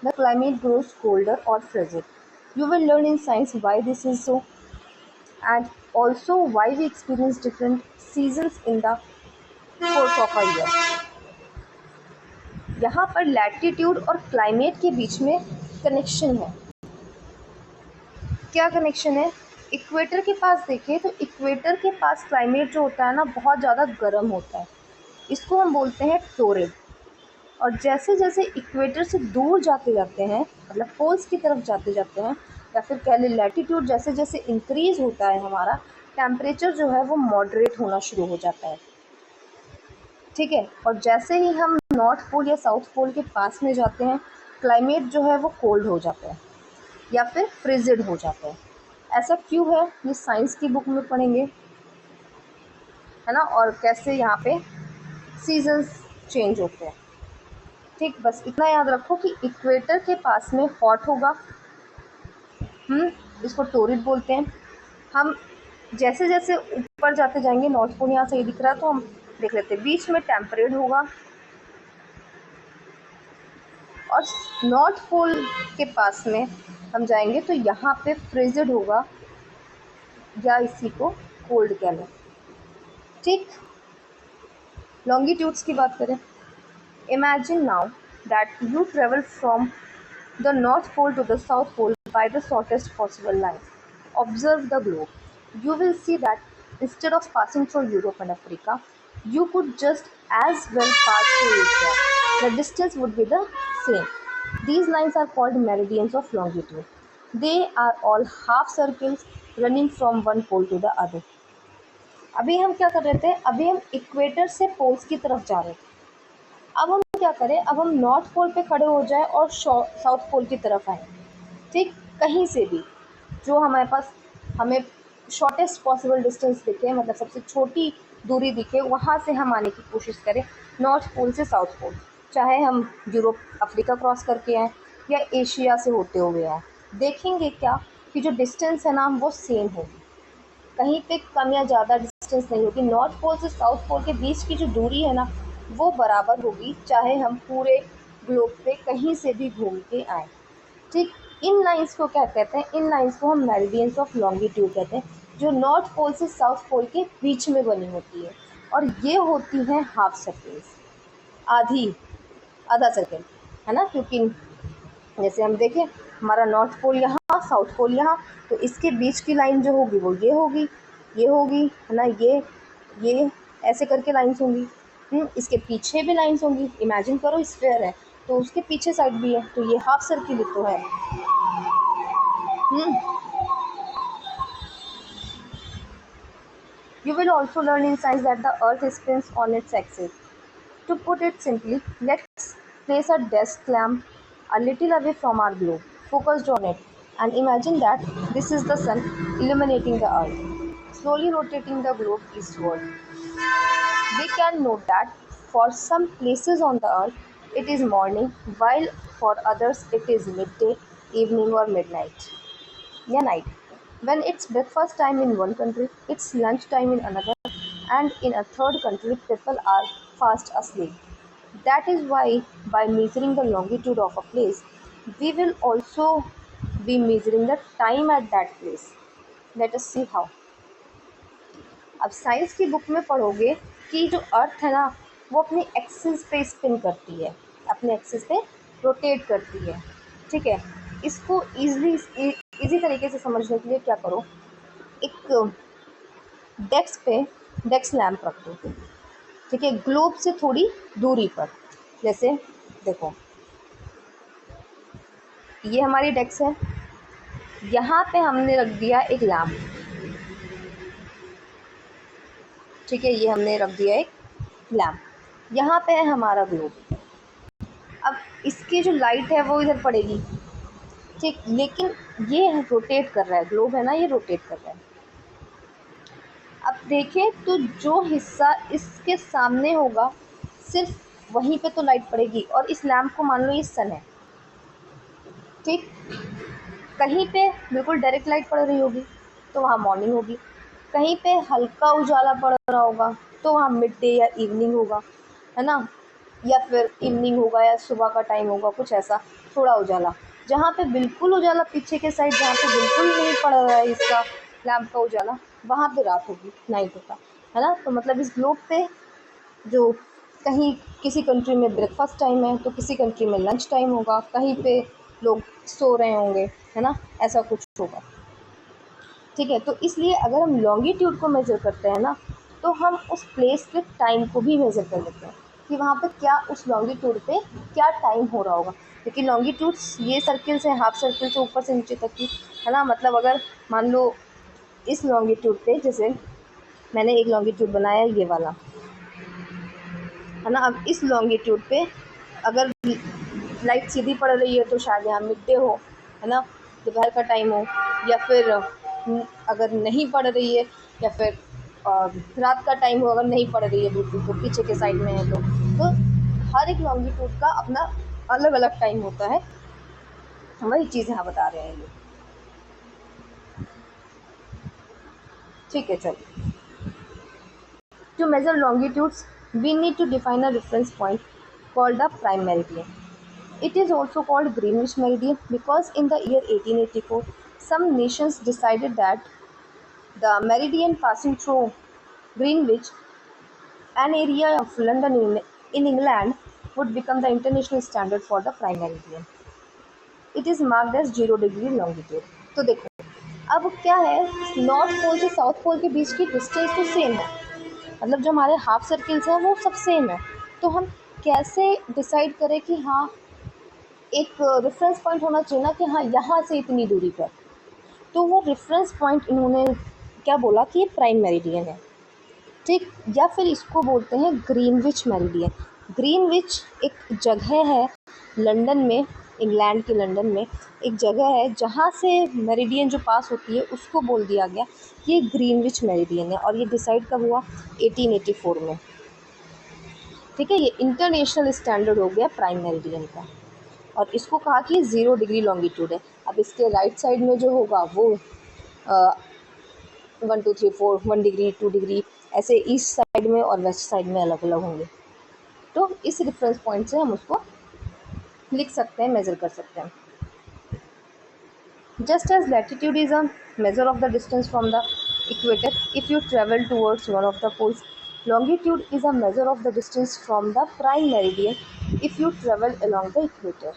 A: the climate grows colder or frigid. You will learn in science why this is so, and also why we experience different seasons in the course of a year. यहाँ पर latitude और climate के बीच में connection है। क्या connection है, equator के पास देखें तो इक्वेटर के पास क्लाइमेट जो होता है ना बहुत ज़्यादा गर्म होता है, इसको हम बोलते हैं टोरिड। और जैसे जैसे इक्वेटर से दूर जाते जाते हैं, मतलब पोल्स की तरफ जाते जाते हैं, या फिर कह लें लैटिट्यूड जैसे जैसे इंक्रीज होता है हमारा, टेम्परेचर जो है वो मॉडरेट होना शुरू हो जाता है। ठीक है, और जैसे ही हम नॉर्थ पोल या साउथ पोल के पास में जाते हैं, क्लाइमेट जो है वो कोल्ड हो जाता है या फिर फ्रिजिड हो जाता है। ऐसा क्यों है, ये साइंस की बुक में पढ़ेंगे, है ना, और कैसे यहाँ पे सीजन्स चेंज होते हैं। ठीक, बस इतना याद रखो कि इक्वेटर के पास में हॉट होगा, इसको टोरिड बोलते हैं। हम जैसे जैसे ऊपर जाते जाएंगे, नॉर्थ पोल यहाँ से ये दिख रहा है तो हम देख लेते हैं, बीच में टेम्परेट होगा, और नॉर्थ पोल के पास में हम जाएंगे तो यहाँ पे फ्रिजिड होगा, या इसी को कोल्ड कह लें। ठीक, लॉन्गिट्यूड्स की बात करें, imagine now that you travel from the North Pole to the South Pole by the shortest possible line. Observe the globe. You will see that instead of passing through Europe and Africa, you could just as well pass through Asia. The distance would be the same. These lines are called meridians of longitude. They are all half circles running from one pole to the other. अभी हम क्या कर रहे थे, अभी हम equator से poles की तरफ जा रहे थे। अब हम क्या करें, अब हम नॉर्थ पोल पे खड़े हो जाए और साउथ पोल की तरफ आए। ठीक, कहीं से भी जो हमारे पास हमें शॉर्टेस्ट पॉसिबल डिस्टेंस दिखे, मतलब सबसे छोटी दूरी दिखे, वहाँ से हम आने की कोशिश करें नॉर्थ पोल से साउथ पोल। चाहे हम यूरोप अफ्रीका क्रॉस करके आएँ या एशिया से होते हुए आएँ, देखेंगे क्या कि जो डिस्टेंस है ना वो सेम होगी, कहीं पे कम या ज़्यादा डिस्टेंस नहीं होगी। नॉर्थ पोल से साउथ पोल के बीच की जो दूरी है ना वो बराबर होगी, चाहे हम पूरे ग्लोब पे कहीं से भी घूम के आए। ठीक, इन लाइंस को क्या कहते हैं, इन लाइंस को हम मेरिडियंस ऑफ लॉन्गिट्यूड कहते हैं, जो नॉर्थ पोल से साउथ पोल के बीच में बनी होती है, और ये होती हैं हाफ सर्कल्स, आधा सर्कल, है ना। क्योंकि जैसे हम देखें, हमारा नॉर्थ पोल यहाँ, साउथ पोल यहाँ, तो इसके बीच की लाइन जो होगी वो ये होगी, ये होगी, है ना, ये ऐसे करके लाइंस होंगी। इसके पीछे भी लाइंस होंगी, इमेजिन करो स्फेयर है तो उसके पीछे साइड भी है, तो ये हाफ सर्किल ही तो है। You will also learn in science that the earth spins on its axis. To put it simply, let's place a desk lamp a little away from our globe, focused on it, and imagine that this is the sun illuminating the earth, slowly rotating the globe eastward. We can note that for some places on the earth it is morning, while for others it is midday, evening, or midnight. Yeah, night. When it's breakfast time in one country, it's lunch time in another, and in a third country, people are fast asleep. That is why, by measuring the longitude of a place, we will also be measuring the time at that place. Let us see how. अब science की book में पढ़ोगे कि जो अर्थ है ना वो अपनी एक्सिस पे स्पिन करती है, अपने एक्सिस पे रोटेट करती है। ठीक है, इसको इजी तरीके से समझने के लिए क्या करो, एक डेस्क लैम्प रख दो। ठीक है, ग्लोब से थोड़ी दूरी पर, जैसे देखो ये हमारी डेस्क है, यहाँ पे हमने रख दिया एक लैम्प। ठीक है, ये हमने रख दिया एक लैम्प, यहाँ पे है हमारा ग्लोब। अब इसकी जो लाइट है वो इधर पड़ेगी, ठीक, लेकिन ये रोटेट कर रहा है, ग्लोब है ना ये रोटेट कर रहा है। अब देखें तो जो हिस्सा इसके सामने होगा सिर्फ वहीं पे तो लाइट पड़ेगी, और इस लैम्प को मान लो ये सन है। ठीक, कहीं पे बिल्कुल डायरेक्ट लाइट पड़ रही होगी तो वहाँ मॉर्निंग होगी, कहीं पे हल्का उजाला पड़ रहा होगा तो वहाँ मिड डे या इवनिंग होगा, है ना, या फिर इवनिंग होगा या सुबह का टाइम होगा, कुछ ऐसा थोड़ा उजाला। जहाँ पे बिल्कुल उजाला पीछे के साइड, जहाँ पे बिल्कुल नहीं पड़ रहा है इसका लैम्प का उजाला, वहाँ पे रात होगी, नाइट होगा, है ना। तो मतलब इस ग्लोब पे जो कहीं किसी कंट्री में ब्रेकफास्ट टाइम है तो किसी कंट्री में लंच टाइम होगा, कहीं पे लोग सो रहे होंगे, है ना, ऐसा कुछ होगा। ठीक है। तो इसलिए अगर हम लॉन्गिट्यूड को मेज़र करते हैं ना, तो हम उस प्लेस के टाइम को भी मेज़र कर लेते हैं कि वहाँ पे क्या उस लॉन्गिट्यूड पे क्या टाइम हो रहा होगा, क्योंकि लॉन्गिट्यूड्स ये सर्किल्स हैं, हाफ सर्किल से ऊपर से नीचे तक की, है ना। मतलब अगर मान लो इस लॉन्गिट्यूड पे, जैसे मैंने एक लॉन्गिट्यूड बनाया ये वाला, है ना। अब इस लॉन्गिट्यूड पे अगर लाइट सीधी पड़ रही है तो शायद यहाँ मिड डे हो, है ना, दोपहर का टाइम हो, या फिर अगर नहीं पड़ रही है, या फिर रात का टाइम हो, अगर नहीं पड़ रही है बिल्कुल तो पीछे के साइड में है तो हर एक लॉन्गिट्यूड का अपना अलग अलग टाइम होता है। वही चीज़ यहाँ बता रहे हैं ये। ठीक है, चलिए। To measure longitudes, we need to define a reference point called the prime meridian. It is also called Greenwich meridian because in the year 1884, some nations decided that the meridian passing through Greenwich, an area of London in England, would become the international standard for the prime meridian. It is marked as 0 degree longitude. तो देखो, अब क्या है, north pole से south pole के बीच की distance तो same है, मतलब जो हमारे हाफ सर्किल्स हैं वो सब सेम है। तो हम कैसे डिसाइड करें कि हाँ एक रेफरेंस पॉइंट होना चाहिए ना, कि हाँ यहाँ से इतनी दूरी पर, तो वो रेफरेंस पॉइंट इन्होंने क्या बोला कि ये प्राइम मेरिडियन है। ठीक, या फिर इसको बोलते हैं ग्रीनविच मेरिडियन। ग्रीनविच एक जगह है लंदन में, इंग्लैंड के लंदन में एक जगह है जहाँ से मेरिडियन जो पास होती है उसको बोल दिया गया कि ये ग्रीनविच मेरिडियन है, और ये डिसाइड कब हुआ, 1884 में। ठीक है, ये इंटरनेशनल स्टैंडर्ड हो गया प्राइम मेरिडियन का, और इसको कहा कि 0 डिग्री लॉन्गिट्यूड है। अब इसके राइट साइड में जो होगा वो 1 2 3 4 1 डिग्री 2 डिग्री ऐसे ईस्ट साइड में और वेस्ट साइड में अलग अलग होंगे। तो इस रेफरेंस पॉइंट से हम उसको लिख सकते हैं, मेज़र कर सकते हैं। Just as latitude is a measure of the distance from the equator if you travel towards one of the poles, longitude is a measure of the distance from the prime meridian if you travel along the equator.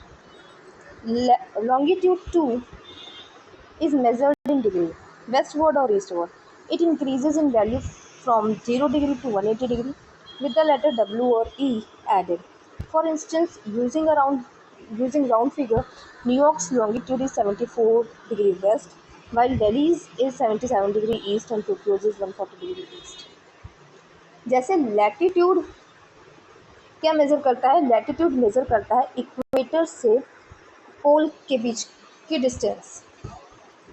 A: Longitude too is measured in degree, westward or eastward. It increases in value from 0 degree to 180 degree with the letter W or E added. For instance, using round figure, New York's longitude is 74 degree west, while Delhi's is 77 degree east and Tokyo's is 140 degree east. जैसे latitude क्या measure करता है, latitude measure करता है equator से पोल के बीच की distance,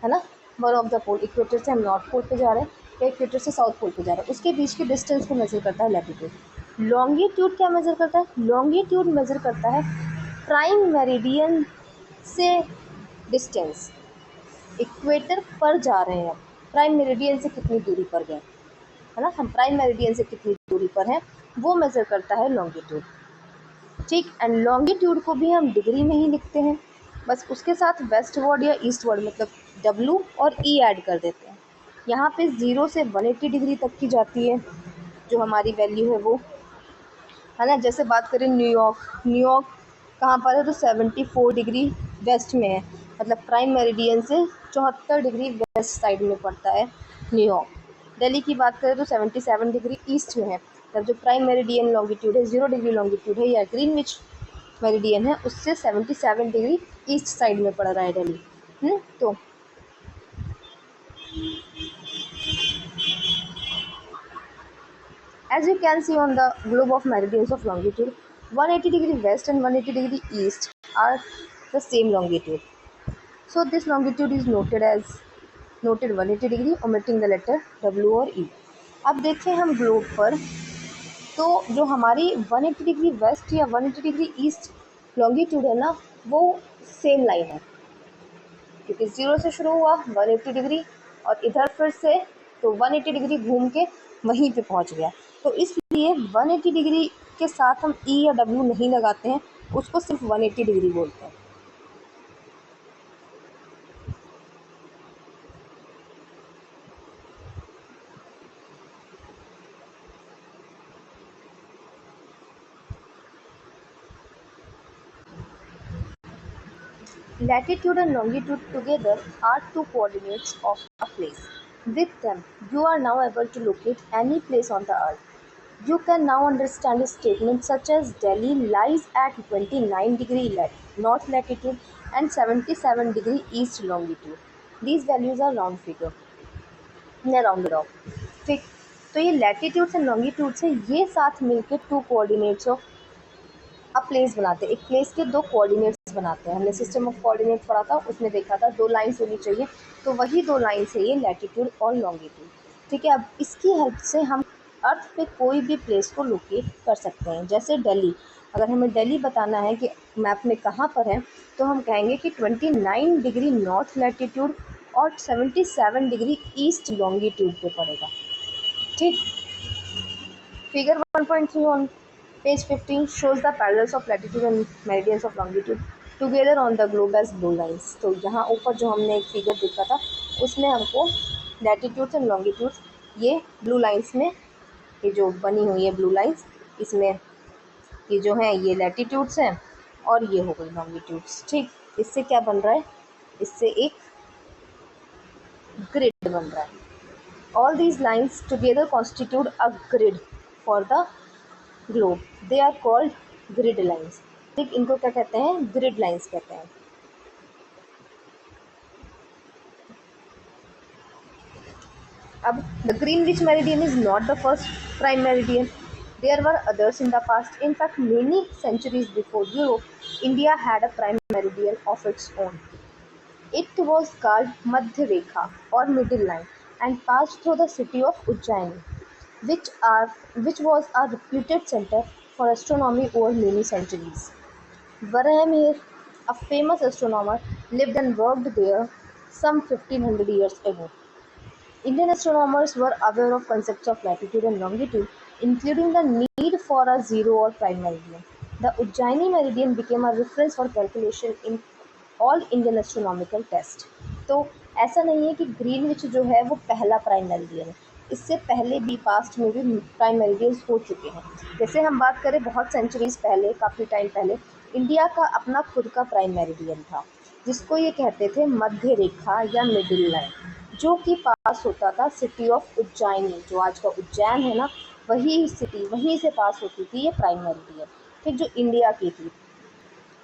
A: है ना। One of the pole, equator से हम नॉर्थ पोल पे जा रहे हैं या इक्वेटर से साउथ पोल पे जा रहे हैं, उसके बीच की डिस्टेंस को मेज़र करता है लैटिट्यूड। लॉन्गिट्यूड क्या मेज़र करता है, लॉन्गिट्यूड मेज़र करता है प्राइम मेरिडियन से डिस्टेंस, इक्वेटर पर जा रहे हैं, प्राइम मेरिडियन से कितनी दूरी पर गए, है ना, हम प्राइम मेरिडियन से कितनी दूरी पर हैं वो मेज़र करता है लॉन्गिट्यूड। ठीक, एंड लॉन्गिट्यूड को भी हम डिग्री में ही लिखते हैं, बस उसके साथ वेस्टवर्ड या ईस्टवर्ड मतलब W और E ऐड कर देते हैं। यहाँ पे 0 से 180 डिग्री तक की जाती है जो हमारी वैल्यू है वो, है ना। जैसे बात करें न्यूयॉर्क, न्यूयॉर्क कहाँ पर है, तो 74 डिग्री वेस्ट में है, मतलब प्राइम मेरिडियन से 74 डिग्री वेस्ट साइड में पड़ता है न्यूयॉर्क। दिल्ली की बात करें तो 77 डिग्री ईस्ट में है, मतलब जो प्राइम मेरिडियन लॉन्गिट्यूड है 0 डिग्री लॉन्गिट्यूड है या ग्रीनविच मेरिडियन है उससे 77 डिग्री ईस्ट साइड में पड़ रहा है दिल्ली। तो as you can see on the globe of meridians of longitude, 180 degree west and 180 degree east are the same longitude. So this longitude is noted 180 degree omitting the letter W और E। अब देखें हम globe पर, तो जो हमारी 180 degree west या 180 degree east longitude है ना, वो सेम लाइन है, क्योंकि 0 से शुरू हुआ 180 डिग्री और इधर फिर से तो 180 डिग्री घूम के वहीं पे पहुंच गया। तो इसलिए 180 डिग्री के साथ हम E या W नहीं लगाते हैं, उसको सिर्फ 180 डिग्री बोलते हैं। Latitude and longitude together are two coordinates of a place. With them, you are now able to locate any place on the earth. You can now understand a statement such as Delhi lies at 29° north latitude and 77° east longitude. These values are round figure या rounded off. ठीक, तो ये latitudes and longitudes है, ये साथ मिलके two coordinates of a place बनाते हैं. एक प्लेस के दो कोऑर्डिनेट्स बनाते हैं. हमने सिस्टम ऑफ कोऑर्डिनेट पढ़ा था, उसमें देखा था दो लाइन्स होनी चाहिए, तो वही दो लाइन्स है ये लैटिट्यूड और लॉन्गिट्यूड. ठीक है, अब इसकी हेल्प से हम अर्थ पे कोई भी प्लेस को लोकेट कर सकते हैं. जैसे दिल्ली, अगर हमें दिल्ली बताना है कि मैप में कहाँ पर है, तो हम कहेंगे कि 29° नॉर्थ लैटिट्यूड और 77° ईस्ट लॉन्गिट्यूड पे पड़ेगा. ठीक, figure 1.3 on page 15 shows the parallels of latitude and meridians of longitude together on the globe as blue lines. तो यहाँ ऊपर जो हमने एक फिगर देखा था, उसमें हमको लैटिट्यूड्स एंड लॉन्गिट्यूड्स ये ब्लू लाइंस में, ये जो बनी हुई है ब्लू लाइंस, इसमें ये जो हैं ये लैटिट्यूड्स हैं और ये हो गई लॉन्गिट्यूड्स. ठीक, इससे क्या बन रहा है, इससे एक ग्रिड बन रहा है. All these lines together constitute a grid for the globe. They are called grid lines. ठीक, इनको क्या कहते हैं, ग्रिड लाइंस कहते हैं. अब the Greenwich meridian is not the first prime meridian. There were others in the past. In fact, many centuries before Europe, India had a prime meridian of its own. It was called Madhya Rekha or middle line and passed through the city of Ujjaini, which was a reputed center for astronomy over many centuries. Varahamihir, a famous astronomer, lived and worked there some 1500 years ago. Indian astronomers were aware of concepts of latitude and longitude, including the need for a zero or prime meridian. The Ujjaini meridian became a reference for calculation in all Indian astronomical test. तो ऐसा नहीं है कि Greenwich जो है वो पहला prime meridian है, इससे पहले भी पास्ट में भी प्राइम मेरिडियंस हो चुके हैं. जैसे हम बात करें बहुत सेंचुरीज पहले, काफ़ी टाइम पहले, इंडिया का अपना खुद का प्राइम मेरिडियन था, जिसको ये कहते थे मध्य रेखा या मिडिल लाइन, जो कि पास होता था सिटी ऑफ उज्जैनी, जो आज का उज्जैन है ना, वही सिटी, वहीं से पास होती थी ये प्राइम मेरिडियन. ठीक, जो इंडिया की थी.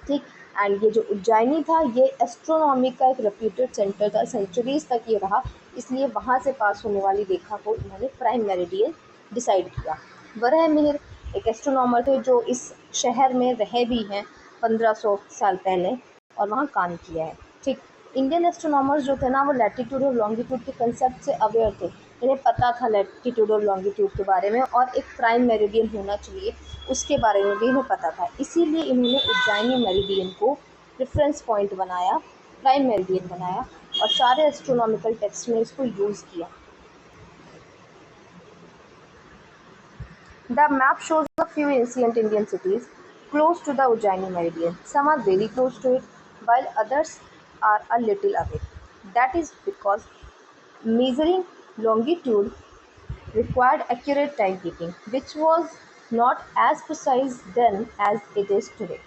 A: ठीक, एंड ये जो उज्जैनी था ये एस्ट्रोनॉमी का एक रेप्यूटेड सेंटर था, सेंचुरीज तक ये रहा, इसलिए वहाँ से पास होने वाली रेखा को इन्होंने प्राइम मेरिडियन डिसाइड किया. वराहमिहिर एक एस्ट्रोनॉमर थे जो इस शहर में रहे भी हैं 1500 साल पहले और वहाँ काम किया है. ठीक, इंडियन एस्ट्रोनॉमर्स जो थे ना, वो लैटिट्यूड और लॉन्गिट्यूड के कंसेप्ट से अवेयर थे. इन्हें पता था लैटिट्यूड और लॉन्गिट्यूड के बारे में, और एक प्राइम मेरिडियन होना चाहिए उसके बारे में भी इन्हें पता था. इसीलिए इन्होंने उज्जैनी मेरिडियन को रेफरेंस पॉइंट बनाया, प्राइम मेरिडियन बनाया, और सारे एस्ट्रोनॉमिकल टेक्स्ट में इसको यूज़ किया. The map shows a few ancient Indian cities close to the Ujjaini meridian. Some are very close to it, while others are a little away. That is because measuring longitude required accurate timekeeping, which was not as precise then as it is today.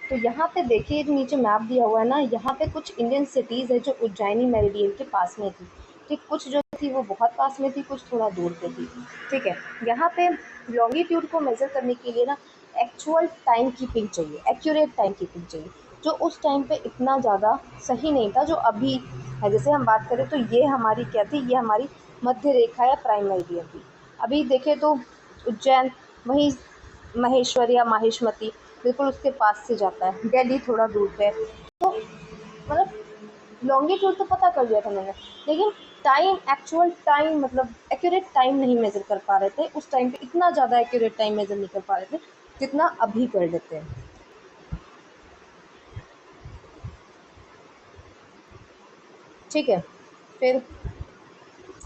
A: तो यहाँ पे देखिए नीचे map दिया हुआ है ना, यहाँ पे कुछ इंडियन सिटीज़ है जो उज्जैनी मेरिडियन के पास में थी. ठीक, कुछ जो थी वो बहुत पास में थी, कुछ थोड़ा दूर पे थी. ठीक है, यहाँ पे लॉन्गिट्यूड को मेज़र करने के लिए ना एक्चुअल टाइम कीपिंग चाहिए, एक्यूरेट टाइम कीपिंग चाहिए, जो उस टाइम पे इतना ज़्यादा सही नहीं था जो अभी है. जैसे हम बात करें तो ये हमारी क्या थी, ये हमारी मध्य रेखा या प्राइम मेरिडियन थी. अभी देखें तो उज्जैन वहीं महेश्वर या माहिष्मती बिल्कुल उसके पास से जाता है, दिल्ली थोड़ा दूर पे. तो मतलब लॉन्गिट्यूड तो पता कर लिया था मैंने, लेकिन टाइम, एक्चुअल टाइम, मतलब एक्यूरेट टाइम नहीं मेज़र कर पा रहे थे उस टाइम पे, इतना ज़्यादा एक्यूरेट टाइम मेज़र नहीं कर पा रहे थे जितना अभी कर लेते हैं. ठीक है, फिर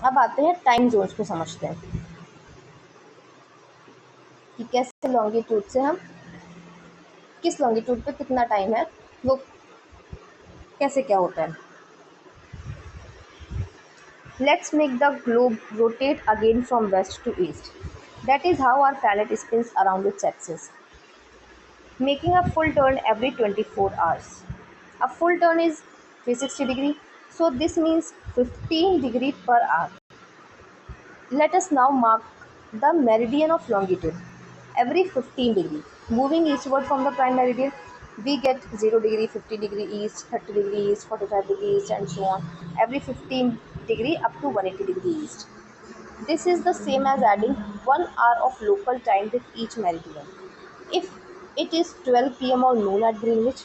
A: अब आते हैं टाइम जोन्स को समझते हैं कि कैसे लॉन्गिट्यूड से हम किस लॉन्गिट्यूड पे कितना टाइम है वो कैसे क्या होता है. Let's make the globe rotate again from west to east. That is how our planet spins around its axis, making a full turn every 24 hours. A full turn is 360 degree. So this means 15 degree per hour. Let us now mark the meridian of longitude. Every 15 degree, moving eastward from the prime meridian, we get 0 degree, 50 degree east, 30 degree east, 45 degree east, and so on. Every 15 degree up to 180 degree east. This is the same as adding 1 hour of local time with each meridian. If it is 12 p.m. or noon at Greenwich,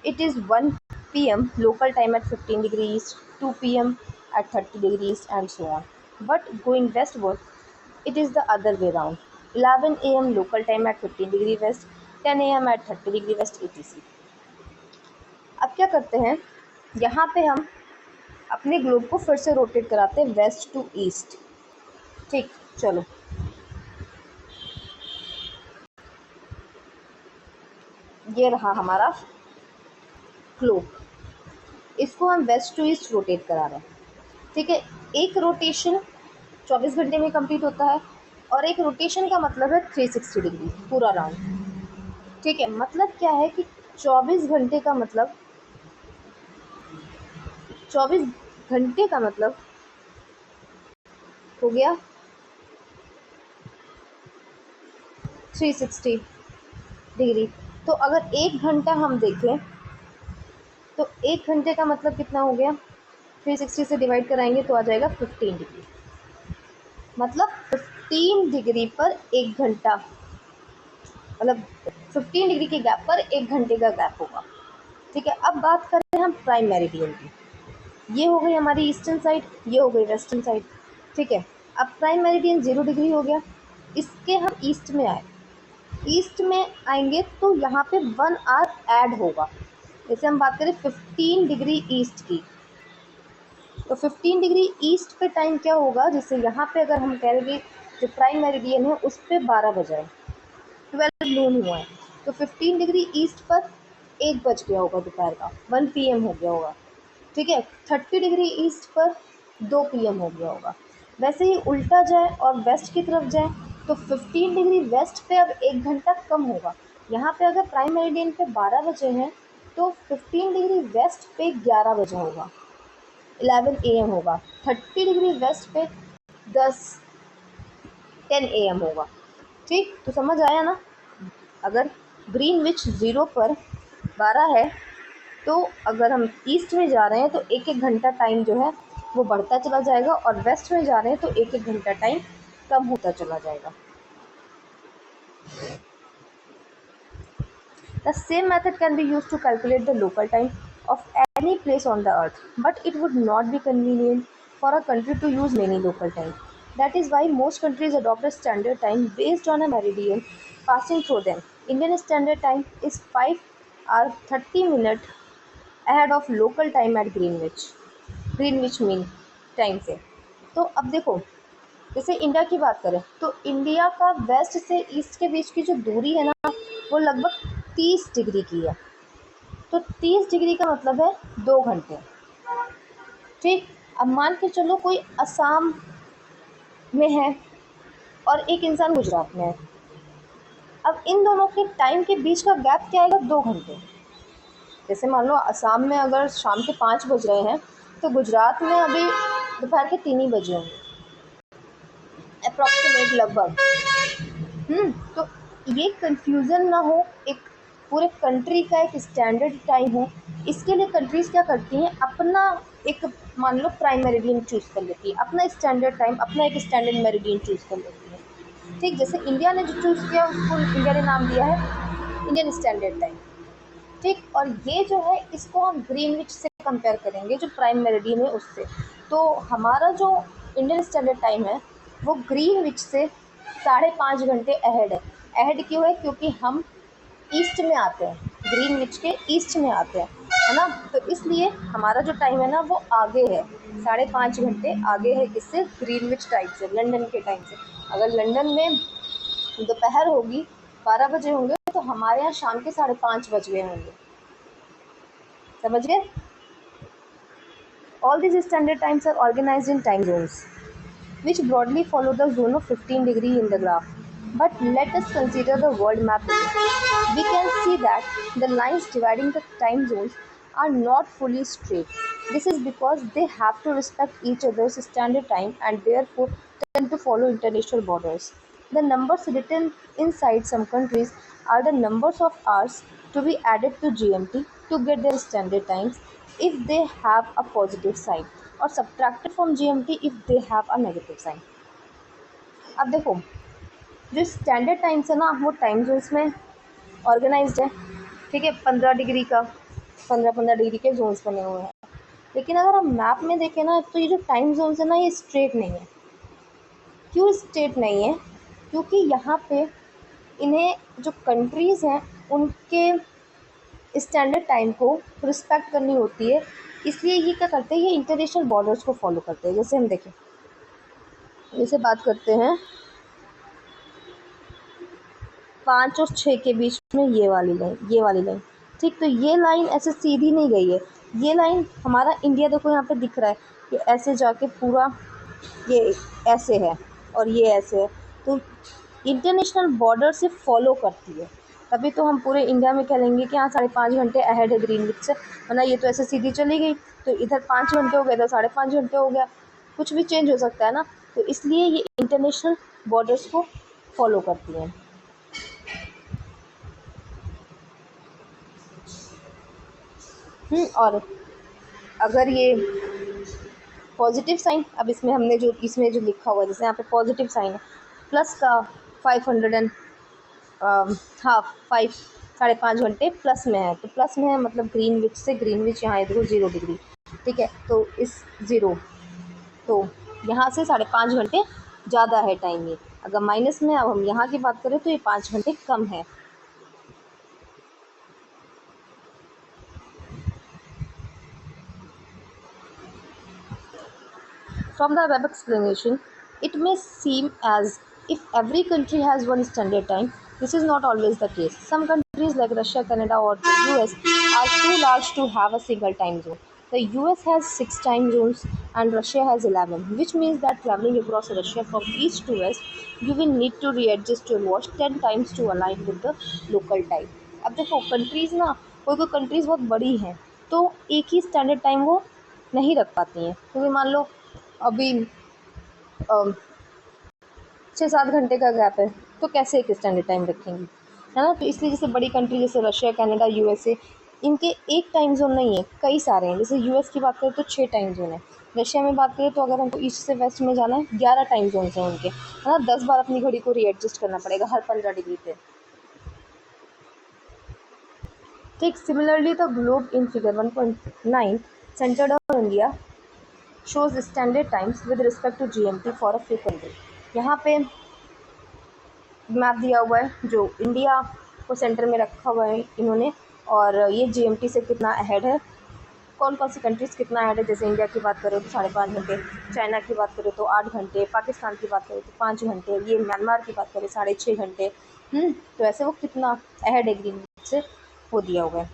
A: it is 1 p.m. local time at 15 degrees east, 2 p.m. at 30 degrees east, and so on. But going westward, it is the other way round. 11 a.m. local time at 15 degree west, 10 a.m. at 30 degree west, etc. अब क्या करते हैं, यहाँ पे हम अपने globe को फिर से रोटेट कराते हैं वेस्ट टू ईस्ट. ठीक, चलो ये रहा हमारा ग्लोब. इसको हम वेस्ट टू ईस्ट रोटेट करा रहे हैं. ठीक है, एक रोटेशन 24 घंटे में कंप्लीट होता है और एक रोटेशन का मतलब है 360 डिग्री पूरा राउंड. ठीक है, मतलब क्या है कि 24 घंटे का मतलब 24 घंटे का मतलब हो गया 360 डिग्री. तो अगर एक घंटा हम देखें तो एक घंटे का मतलब कितना हो गया, 360 से डिवाइड कराएंगे तो आ जाएगा 15 डिग्री. मतलब 15 डिग्री पर एक घंटा, मतलब 15 डिग्री के गैप पर एक घंटे का गैप होगा. ठीक है, अब बात करें हम प्राइम मेरिडियन की. ये हो गई हमारी ईस्टर्न साइड, ये हो गई वेस्टर्न साइड. ठीक है, अब प्राइम मेरिडियन 0 डिग्री हो गया. इसके हम ईस्ट में आए, ईस्ट में आएंगे तो यहाँ पे 1 आवर ऐड होगा. जैसे हम बात करें 15 डिग्री ईस्ट की, तो 15 डिग्री ईस्ट पे टाइम क्या होगा, जैसे यहाँ पे अगर हम कह रहे जो प्राइम मेरिडियन है उस पर 12 बज है, 12 नून हुआ है, तो 15 डिग्री ईस्ट पर 1 बज गया होगा दोपहर का, 1 PM हो गया होगा. ठीक है, 30 डिग्री ईस्ट पर 2 PM हो गया होगा. वैसे ही उल्टा जाए और वेस्ट की तरफ जाए तो 15 डिग्री वेस्ट पे अब 1 घंटा कम होगा. यहाँ पे अगर प्राइम मेरिडियन पे 12 बजे हैं तो 15 डिग्री वेस्ट पे 11 बजे होगा, 11 AM होगा. 30 डिग्री वेस्ट पे 10 AM होगा. ठीक, तो समझ आया ना. अगर ग्रीनविच 0 पर 12 है तो अगर हम ईस्ट में जा रहे हैं तो एक एक घंटा टाइम जो है वो बढ़ता चला जाएगा और वेस्ट में जा रहे हैं तो एक एक घंटा टाइम कम होता चला जाएगा. The same method can be used to calculate the local time of any place on the earth, but it would not be convenient for a country to use many local time. That is why most countries adopt a standard time based on a meridian passing through them. Indian standard time is 5 hours 30 minutes ahead of local time at Greenwich mean time से. तो अब देखो, जैसे India की बात करें तो India का वेस्ट से ईस्ट के बीच की जो दूरी है ना वो लगभग 30 डिग्री की है. तो 30 डिग्री का मतलब है 2 घंटे. ठीक, अब मान के चलो कोई असम में है और एक इंसान गुजरात में है. अब इन दोनों के टाइम के बीच का गैप क्या आएगा, 2 घंटे. जैसे मान लो असम में अगर शाम के 5 बज रहे हैं तो गुजरात में अभी दोपहर के 3 ही बजे होंगे अप्रॉक्सीमेट लगभग. तो ये कंफ्यूजन ना हो, एक पूरे कंट्री का एक स्टैंडर्ड टाइम हो, इसके लिए कंट्रीज़ क्या करती हैं, अपना एक मान लो प्राइम मेरिडियन चूज़ कर लेती है, अपना स्टैंडर्ड टाइम, अपना एक स्टैंडर्ड मेरिडियन चूज़ कर लेती है. ठीक, जैसे इंडिया ने जो चूज़ किया उसको इंडिया ने नाम दिया है इंडियन स्टैंडर्ड टाइम. ठीक, और ये जो है इसको हम ग्रीनविच से कंपेयर करेंगे जो प्राइम मेरिडियन है उससे. तो हमारा जो इंडियन स्टैंडर्ड टाइम है वो ग्रीनविच से 5.5 घंटे अहेड है. अहेड क्यों है, क्योंकि हम ईस्ट में आते हैं, ग्रीनविच के ईस्ट में आते हैं, है ना. तो इसलिए हमारा जो टाइम है ना वो आगे है, 5.5 घंटे आगे है किससे, ग्रीनविच टाइम से, लंदन के टाइम से. अगर लंदन में दोपहर होगी 12 बजे होंगे तो हमारे यहाँ शाम के 5:30 बज गए होंगे. समझ गए. All these standard times are organized in time zones, which broadly follow the zone of 15 degree in the graph. But let us consider the world map again. We can see that the lines dividing the time zones are not fully straight. This is because they have to respect each other's standard time and therefore tend to follow international borders. The numbers written inside some countries are the numbers of hours to be added to GMT to get their standard times if they have a positive sign, or subtracted from GMT if they have a negative sign. अब देखो, जो standard times है ना वो time zones में organised है, ठीक है, 15 डिग्री का, 15-15 डिग्री के जोन्स बने हुए हैं। लेकिन अगर हम मैप में देखें ना तो ये जो टाइम जोन्स है ना ये स्ट्रेट नहीं है। क्यों स्ट्रेट नहीं है? क्योंकि यहाँ पे इन्हें जो कंट्रीज़ हैं उनके स्टैंडर्ड टाइम को रिस्पेक्ट करनी होती है, इसलिए ये क्या करते हैं, ये इंटरनेशनल बॉर्डर्स को फॉलो करते हैं। जैसे हम देखें, जैसे बात करते हैं 5 और 6 के बीच में ये वाली लाइन, ठीक, तो ये लाइन ऐसे सीधी नहीं गई है। ये लाइन हमारा इंडिया देखो यहाँ पे दिख रहा है, ये ऐसे जाके पूरा ये ऐसे है और ये ऐसे है, तो इंटरनेशनल बॉर्डर से फॉलो करती है। तभी तो हम पूरे इंडिया में कह लेंगे कि हाँ 5.5 घंटे अहेड है ग्रीनविच से, वरना ये तो ऐसे सीधी चली गई, तो इधर 5 घंटे हो गए, इधर 5.5 घंटे हो गया, कुछ भी चेंज हो सकता है ना। तो इसलिए ये इंटरनेशनल बॉर्डर्स को फॉलो करती हैं। और अगर ये पॉजिटिव साइन, अब इसमें जो लिखा हुआ है, जैसे यहाँ पे पॉजिटिव साइन है, प्लस का 500 एंड हाफ 5.5 घंटे प्लस में है, तो प्लस में है मतलब ग्रीनविच से ग्रीनविच यहाँ देखो 0 डिग्री, ठीक है, तो इस 0, तो यहाँ से 5.5 घंटे ज़्यादा है टाइम ये। अगर माइनस में अब हम यहाँ की बात करें तो ये 5 घंटे कम है। From the above explanation, it may seem as if every country has one standard time. This is not always the case. Some countries like Russia, Canada, or the US are too large to have a single time zone. The US has 6 time zones and Russia has 11, which means that traveling across Russia from east to west, you will need to readjust your watch 10 times to align with the local time. अब देखो countries ना, कोई countries बहुत बड़ी हैं तो एक ही standard time वो नहीं रख पाती हैं, क्योंकि मान लो अभी 6-7 घंटे का गैप है, तो कैसे एक स्टैंडर्ड टाइम रखेंगे, है ना। तो इसलिए जैसे बड़ी कंट्री जैसे रशिया, कनाडा, यूएसए, इनके एक टाइम जोन नहीं है, कई सारे हैं। जैसे यूएस की बात करें तो 6 टाइम जोन है, रशिया में बात करें तो अगर हमको ईस्ट से वेस्ट में जाना है 11 टाइम जोन हैं उनके, है ना। 10 बार अपनी घड़ी को रीएडजस्ट करना पड़ेगा हर 15 डिग्री पे, ठीक। Similarly the globe in figure 1.9 centred on India shows standard times with respect to GMT for a few countries. यहाँ पे मैप दिया हुआ है जो इंडिया को सेंटर में रखा हुआ है इन्होंने, और ये GMT से कितना अहेड है, कौन कौन सी कंट्रीज़ कितना अहेड है। जैसे इंडिया की बात करें तो 5.5 घंटे, चाइना की बात करें तो 8 घंटे, पाकिस्तान की बात करें तो 5 घंटे, ये म्यांमार की बात करें 6.5 घंटे। तो ऐसे वो कितना अहेड है ग्रीनविच से, वो दिया हुआ है।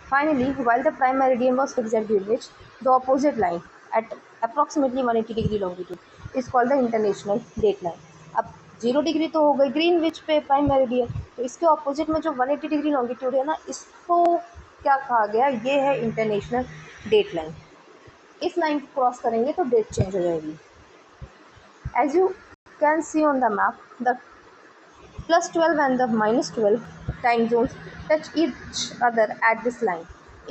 A: Finally, while the prime meridian was fixed at Greenwich, the opposite line at approximately 180 degree longitude is called the international date line. अब 0 डिग्री तो हो गई ग्रीनविच पे प्राइम मेरिडियन, तो इसके ऑपोजिट में जो 180 डिग्री लॉन्गिट्यूड है ना, इसको क्या कहा गया, ये है इंटरनेशनल डेट लाइन। इस लाइन को क्रॉस करेंगे तो डेट चेंज हो जाएगी। As you can see on the map, the +12 and the -12 time zones touch each other at this line.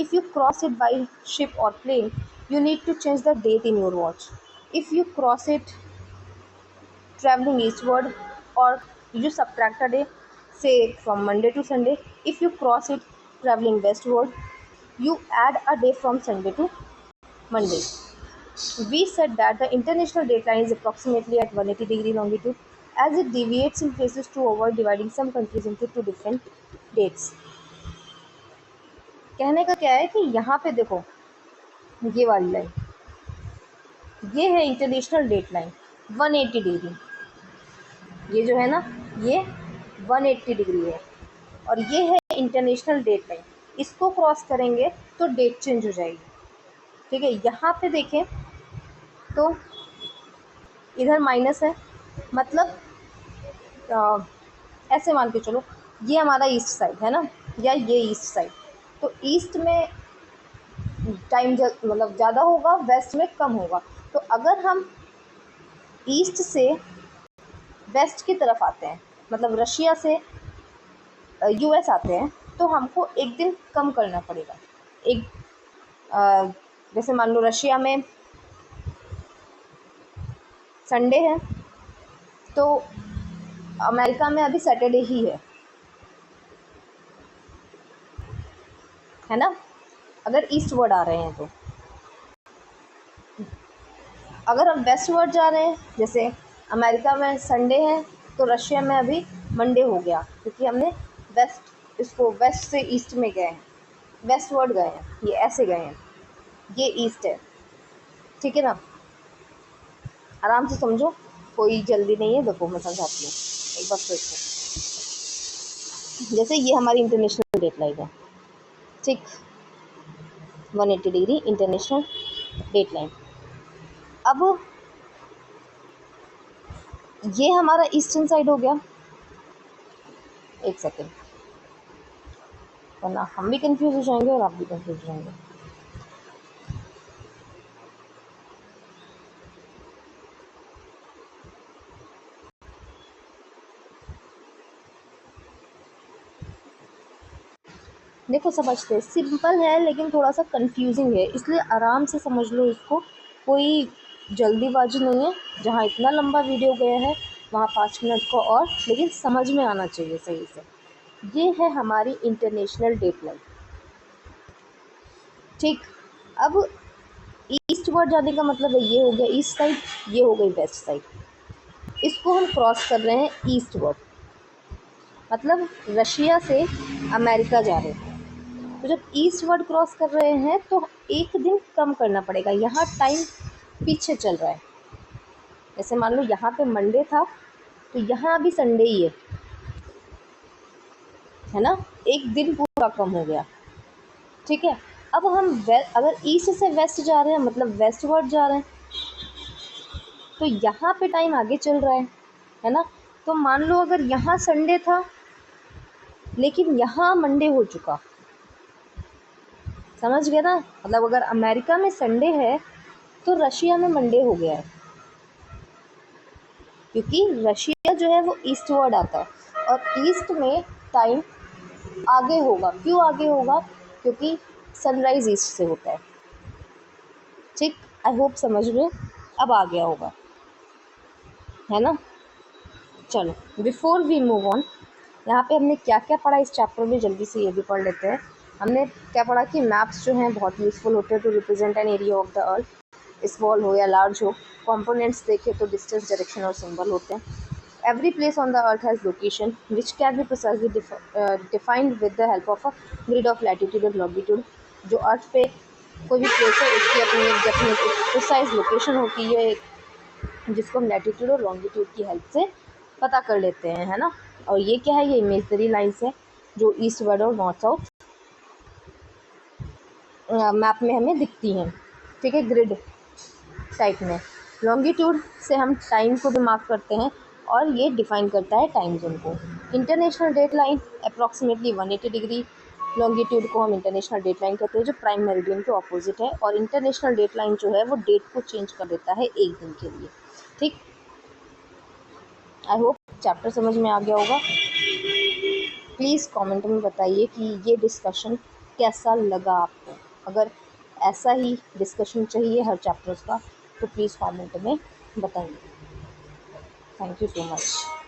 A: If you cross it by ship or plane, you need to change the date in your watch. If you cross it traveling eastward, or you subtract a day, say from Monday to Sunday. If you cross it traveling westward, you add a day from Sunday to Monday. We said that the international date line is approximately at 180 degree longitude, as it deviates in places to avoid dividing some countries into two different dates. कहने का क्या है कि यहाँ पे देखो ये वाली लाइन, ये है इंटरनेशनल डेट लाइन 180 डिग्री, ये जो है ना ये 180 डिग्री है, और ये है इंटरनेशनल डेट लाइन। इसको क्रॉस करेंगे तो डेट चेंज हो जाएगी, ठीक है। यहाँ पे देखें तो इधर माइनस है, मतलब ऐसे मान के चलो ये हमारा ईस्ट साइड है ना, या ये ईस्ट साइड, तो ईस्ट में टाइम मतलब ज़्यादा होगा, वेस्ट में कम होगा। तो अगर हम ईस्ट से वेस्ट की तरफ आते हैं, मतलब रशिया से यूएस आते हैं, तो हमको एक दिन कम करना पड़ेगा। एक जैसे मान लो रशिया में संडे है, तो अमेरिका में अभी सैटरडे ही है ना, अगर ईस्ट वर्ड आ रहे हैं तो। अगर हम वेस्ट वर्ड जा रहे हैं, जैसे अमेरिका में संडे है तो रशिया में अभी मंडे हो गया, क्योंकि हमने इसको वेस्ट से ईस्ट में गए हैं, वेस्ट वर्ड गए हैं, ये ऐसे गए हैं, ये ईस्ट है। ठीक है ना, आराम से समझो, कोई जल्दी नहीं है। देखो मैं समझाती हूँ एक बार फिर से। जैसे ये हमारी इंटरनेशनल डेट लाइन है, ठीक, 180 डिग्री इंटरनेशनल डेट लाइन। अब ये हमारा ईस्टर्न साइड हो गया। एक सेकेंड, वरना हम भी कंफ्यूज हो जाएंगे और आप भी कंफ्यूज हो जाएंगे। देखो समझते, सिंपल है लेकिन थोड़ा सा कंफ्यूजिंग है, इसलिए आराम से समझ लो इसको, कोई जल्दीबाजी नहीं है। जहाँ इतना लंबा वीडियो गया है वहाँ 5 मिनट को और, लेकिन समझ में आना चाहिए सही से। ये है हमारी इंटरनेशनल डेट लाइन, ठीक। अब ईस्ट वर्ड जाने का मतलब है, ये हो गया ईस्ट साइड, ये हो गई वेस्ट साइड, इसको हम क्रॉस कर रहे हैं ईस्ट वर्ड, मतलब रशिया से अमेरिका जा रहे हैं। तो जब ईस्ट वर्ड क्रॉस कर रहे हैं तो एक दिन कम करना पड़ेगा, यहाँ टाइम पीछे चल रहा है। जैसे मान लो यहाँ पे मंडे था, तो यहाँ अभी संडे ही है ना, एक दिन पूरा कम हो गया। ठीक है, अब हम अगर ईस्ट से वेस्ट जा रहे हैं, मतलब वेस्ट वर्ड जा रहे हैं, तो यहाँ पे टाइम आगे चल रहा है ना। तो मान लो अगर यहाँ संडे था लेकिन यहाँ मंडे हो चुका, समझ गए ना, मतलब अगर अमेरिका में संडे है तो रशिया में मंडे हो गया है, क्योंकि रशिया जो है वो ईस्ट वर्ड आता है और ईस्ट में टाइम आगे होगा। क्यों आगे होगा? क्योंकि सनराइज ईस्ट से होता है। ठीक, आई होप समझ में अब आ गया होगा, है ना। चलो बिफोर वी मूव ऑन, यहाँ पे हमने क्या क्या पढ़ा इस चैप्टर में, जल्दी से ये भी पढ़ लेते हैं। हमने क्या पढ़ा कि मैप्स जो हैं बहुत यूज़फुल होते हैं to represent an area of the earth, small हो या लार्ज हो। कंपोनेंट्स देखें तो डिस्टेंस, डायरेक्शन और सिंबल होते हैं। Every place on the earth has location which can be precisely defined with the help of a grid of latitude और longitude. जो अर्थ पे कोई भी प्लेस है उसकी अपनी एक डेफिनेट प्रिसाइज लोकेशन होती है, जिसको हम लैटिट्यूड और लॉन्गिट्यूड की हेल्प से पता कर लेते हैं, है ना। और ये क्या है? ये इमेजनरी लाइन्स है जो ईस्ट वर्ड और नॉर्थ साउथ मैप में हमें दिखती हैं। ठीक है, ग्रिड टाइप में। लॉन्गिट्यूड से हम टाइम को भी मार्क करते हैं और ये डिफाइन करता है टाइम जोन को। International date line approximately 180 degree longitude को हम इंटरनेशनल डेट लाइन कहते हैं, जो प्राइम मेरिडियन के ऑपोजिट है। और इंटरनेशनल डेट लाइन जो है वो डेट को चेंज कर देता है एक दिन के लिए। ठीक, आई होप चैप्टर समझ में आ गया होगा। प्लीज़ कमेंट में बताइए कि ये डिस्कशन कैसा लगा आपको। अगर ऐसा ही डिस्कशन चाहिए हर चैप्टर्स का तो प्लीज़ कमेंट में बताइए। Thank you so much.